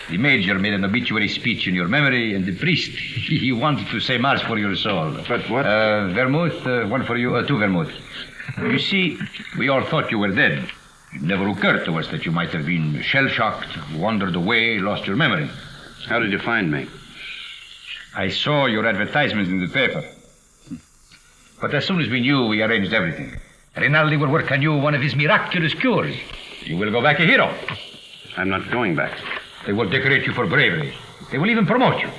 The major made an obituary speech in your memory, and the priest, he wanted to say mass for your soul. But what? Vermouth, one for you, two vermouth. You see, we all thought you were dead. It never occurred to us that you might have been shell-shocked, wandered away, lost your memory. How did you find me? I saw your advertisement in the paper. But as soon as we knew, we arranged everything. Rinaldi will work on you one of his miraculous cures. You will go back a hero. I'm not going back. They will decorate you for bravery. They will even promote you.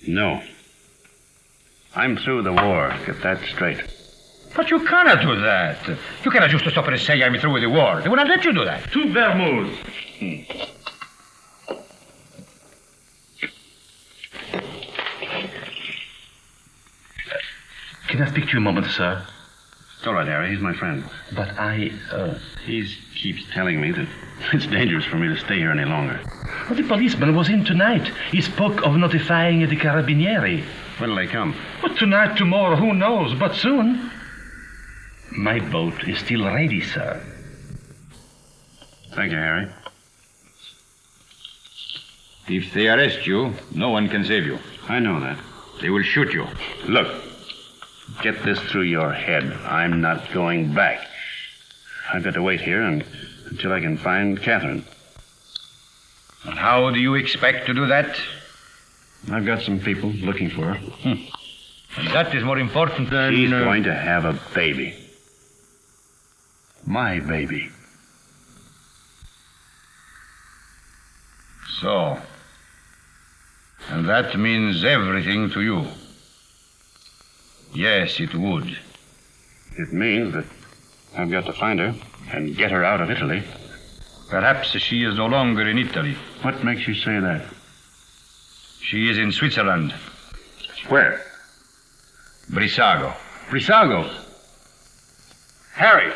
No. I'm through the war. Get that straight. But you cannot do that. You cannot just stop and say I'm through with the war. They will not let you do that. Two vermouths. Can I speak to you a moment, sir? It's all right, Harry. He's my friend. But He keeps telling me that it's dangerous for me to stay here any longer. Well, the policeman was in tonight. He spoke of notifying the carabinieri. When'll they come? But tonight, tomorrow, who knows? But soon. My boat is still ready, sir. Thank you, Harry. If they arrest you, no one can save you. I know that. They will shoot you. Look, get this through your head. I'm not going back. I've got to wait here until I can find Catherine. And how do you expect to do that? I've got some people looking for her. And that is more important than... She's going to have a baby. My baby. So. And that means everything to you. Yes, it would. It means that I've got to find her and get her out of Italy. Perhaps she is no longer in Italy. What makes you say that? She is in Switzerland. Where? Brissago. Brissago? Harry!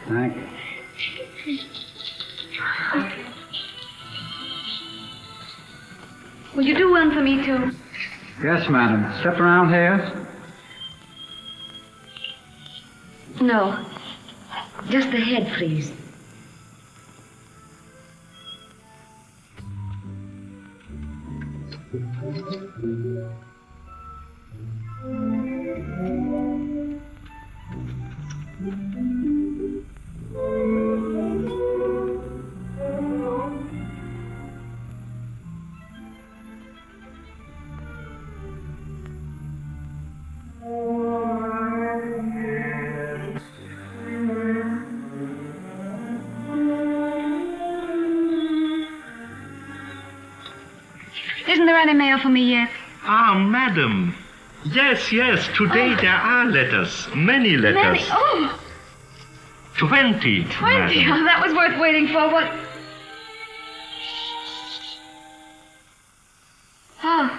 Thank you. Will you do one for me, too? Yes, madam. Step around here. No. Just the head, please. Isn't there any mail for me yet? Ah, madam. Yes, today there are letters. Many letters. Many? Oh, 20, 20. madam. Oh, that was worth waiting for. What? Oh.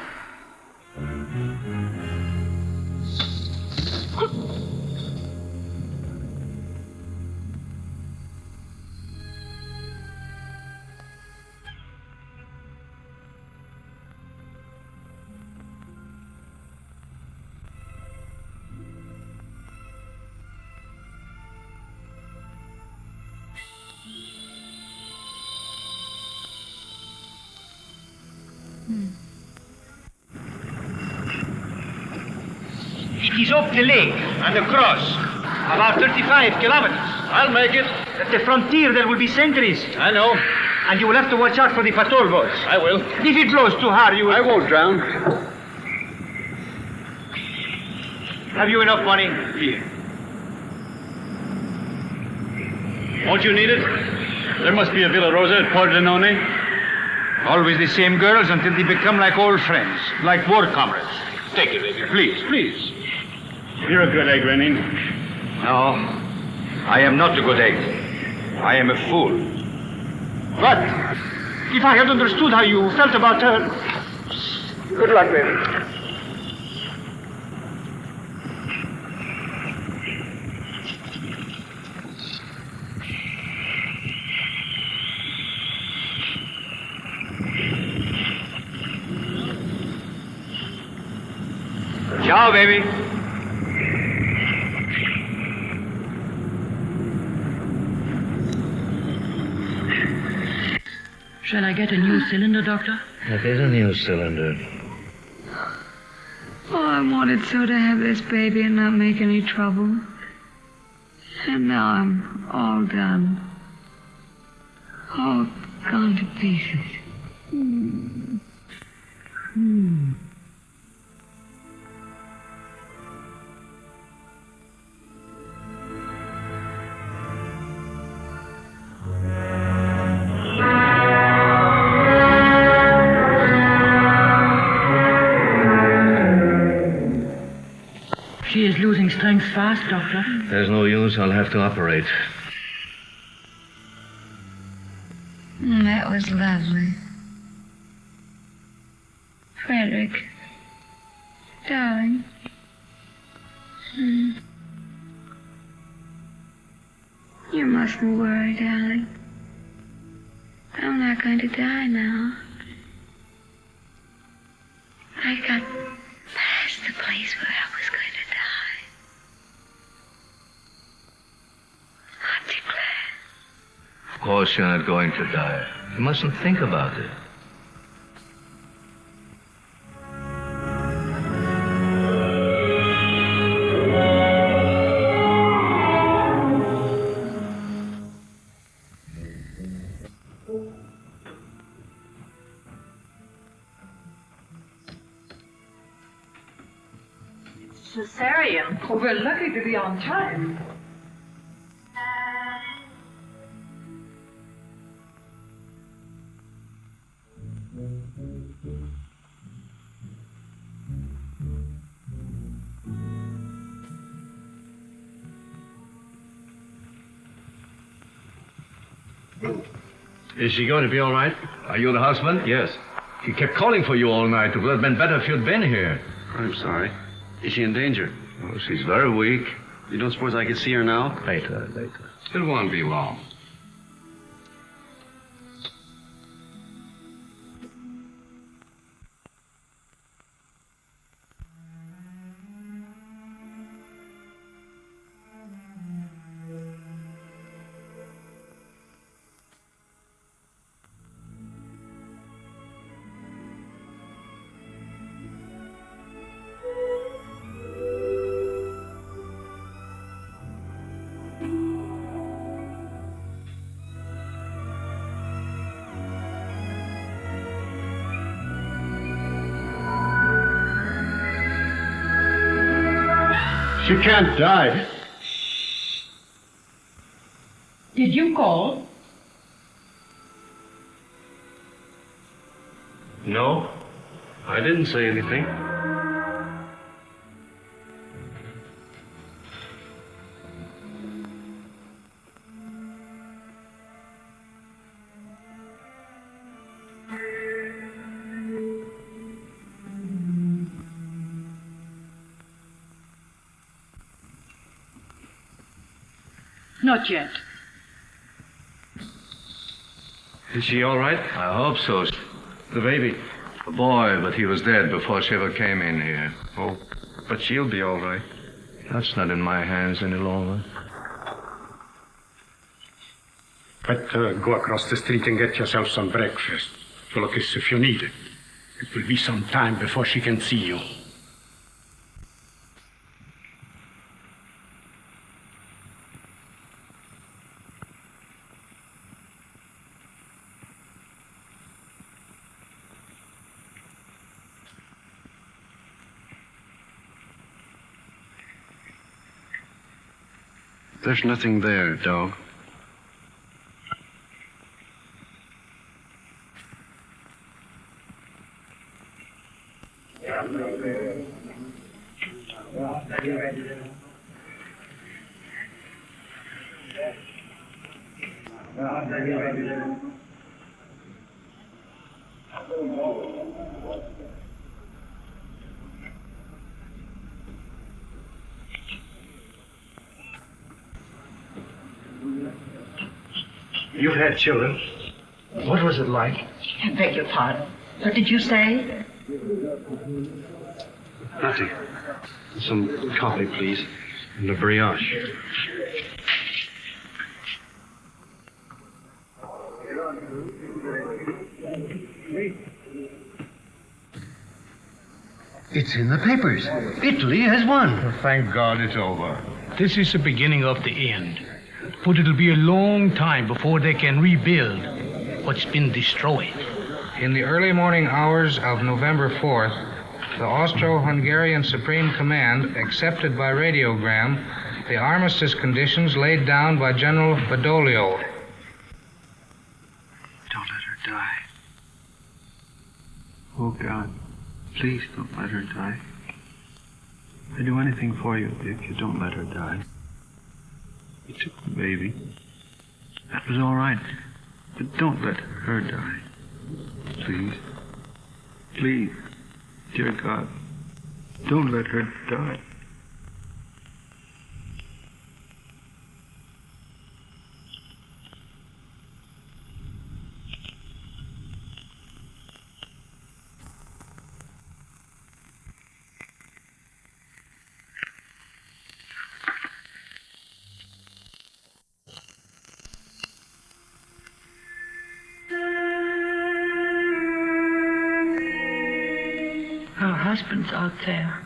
It is up the lake and across. About 35 kilometers. I'll make it. At the frontier, there will be sentries. I know. And you will have to watch out for the patrol boats. I will. If it blows too hard, you will... I won't drown. Have you enough money? Here. Won't you need it? There must be a Villa Rosa at Pordenone. Always the same girls until they become like old friends, like war comrades. Take it, baby. Please, please. You're a good egg, Rennie. No, I am not a good egg. I am a fool. But if I had understood how you felt about her... Good luck, baby. Ciao, baby. Shall I get a new cylinder, Doctor? That is a new cylinder. Oh, I wanted so to have this baby and not make any trouble. And now I'm all done. All gone to pieces. She is dying fast, Doctor. There's no use. I'll have to operate. That was lovely. Frederick. Darling. You mustn't worry, darling. I'm not going to die now. I got past the place where I was going to die. Aren't you glad? Of course you're not going to die. You mustn't think about it. Cesarean. Oh, we're lucky to be on time. Is she going to be all right? Are you the husband? Yes. She kept calling for you all night. It would have been better if you'd been here. I'm sorry. Is she in danger? Oh, she's very weak. You don't suppose I could see her now? Later. It won't be long. She can't die. Did you call? No. I didn't say anything. Not yet. Is she all right? I hope so. The baby? A boy, but he was dead before she ever came in here. Oh, but she'll be all right. That's not in my hands any longer. Better go across the street and get yourself some breakfast. Look, if you need it. It will be some time before she can see you. There's nothing there, dog. You've had children. What was it like? I beg your pardon. What did you say? Nothing. Some coffee, please. And a brioche. It's in the papers. Italy has won. Thank God it's over. This is the beginning of the end. But it'll be a long time before they can rebuild what's been destroyed. In the early morning hours of November 4th, the Austro-Hungarian Supreme Command accepted by radiogram the armistice conditions laid down by General Badoglio. Don't let her die. Oh, God. Please don't let her die. I'd do anything for you if you don't let her die. You took the baby. That was all right. But don't let her die. Please. Please. Dear God. Don't let her die. Her husband's out there.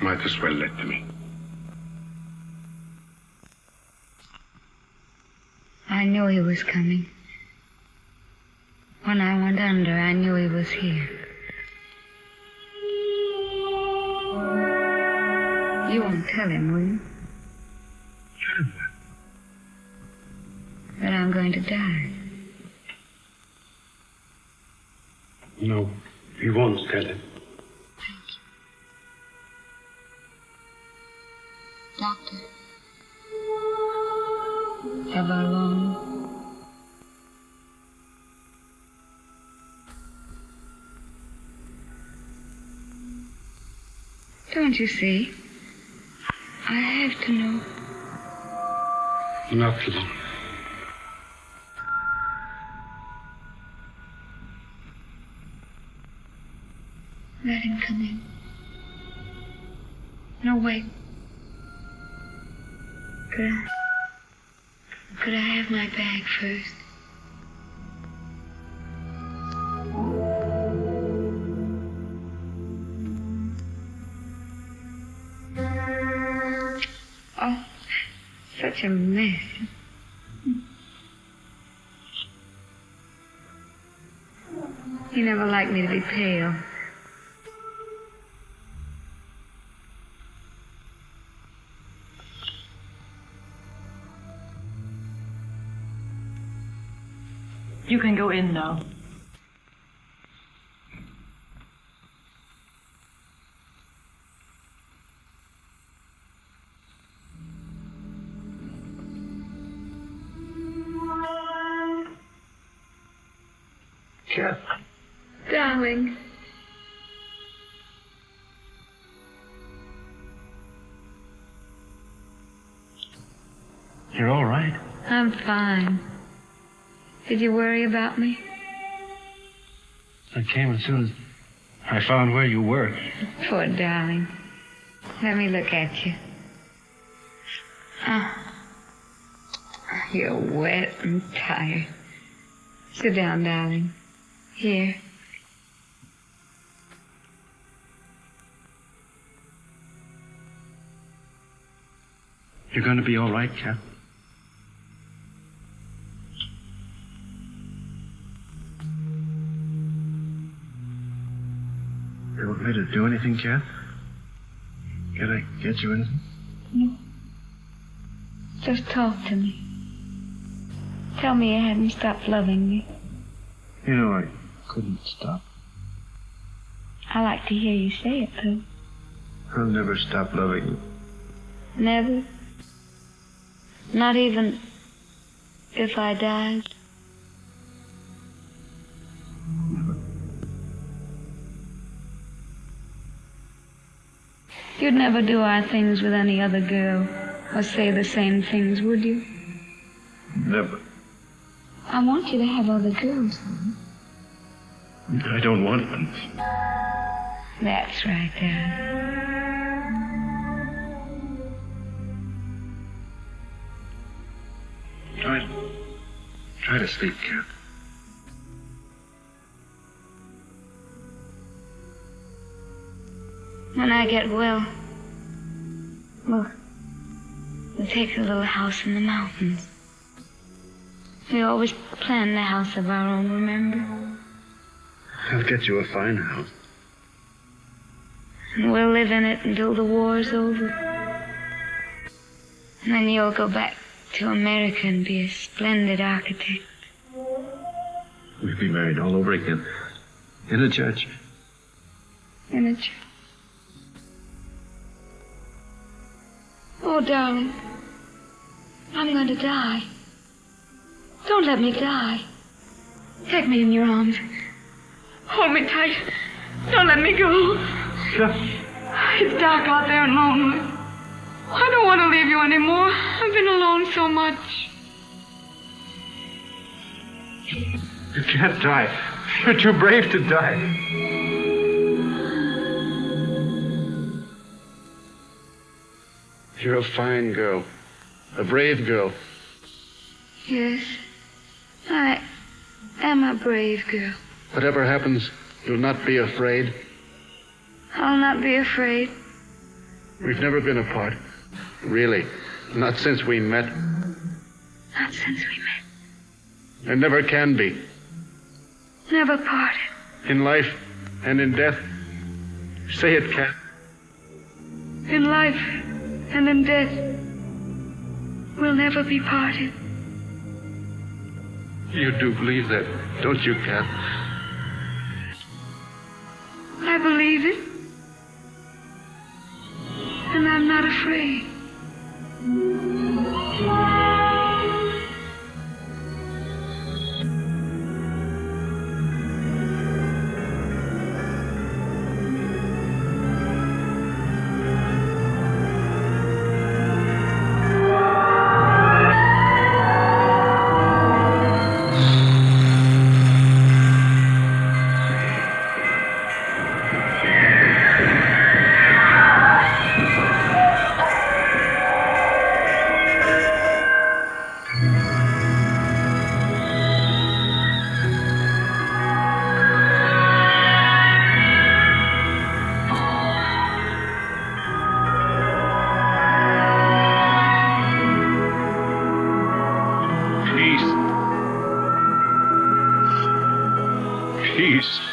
Might as well let me. I knew he was coming. When I went under, I knew he was here. You won't tell him, will you? Tell him what? That I'm going to die. No, he won't tell him. Doctor. Have I long? Don't you see? I have to know. Not long. Let him come in. No, wait. Could I have my bag first? Oh, such a mess. He never liked me to be pale. You can go in now. Cat. Darling. You're all right. I'm fine. Did you worry about me? I came as soon as I found where you were. Poor darling. Let me look at you. Oh, you're wet and tired. Sit down, darling. Here. You're going to be all right, Cat. You want me to do anything, Cat? Can I get you anything? No. Just talk to me. Tell me you hadn't stopped loving me. You know, I couldn't stop. I like to hear you say it, though. I'll never stop loving you. Never? Not even if I died? You'd never do our things with any other girl, or say the same things, would you? Never. I want you to have other girls. I don't want them. That's right, darling. Try to sleep, Cat. When I get well, we'll take a little house in the mountains. We always planned a house of our own, remember? I'll get you a fine house. And we'll live in it until the war's over. And then you'll go back to America and be a splendid architect. We'll be married all over again. In a church. In a church. Oh, darling. I'm going to die. Don't let me die. Take me in your arms. Hold me tight. Don't let me go. Sure. It's dark out there and lonely. I don't want to leave you anymore. I've been alone so much. You can't die. You're too brave to die. You're a fine girl. A brave girl. Yes, I am a brave girl. Whatever happens, you'll not be afraid. I'll not be afraid. We've never been apart. Really. Not since we met. Not since we met. And never can be. Never parted. In life and in death. Say it, Cat. In life and in death, we'll never be parted. You do believe that, don't you, Cat? I believe it. And I'm not afraid. Peace.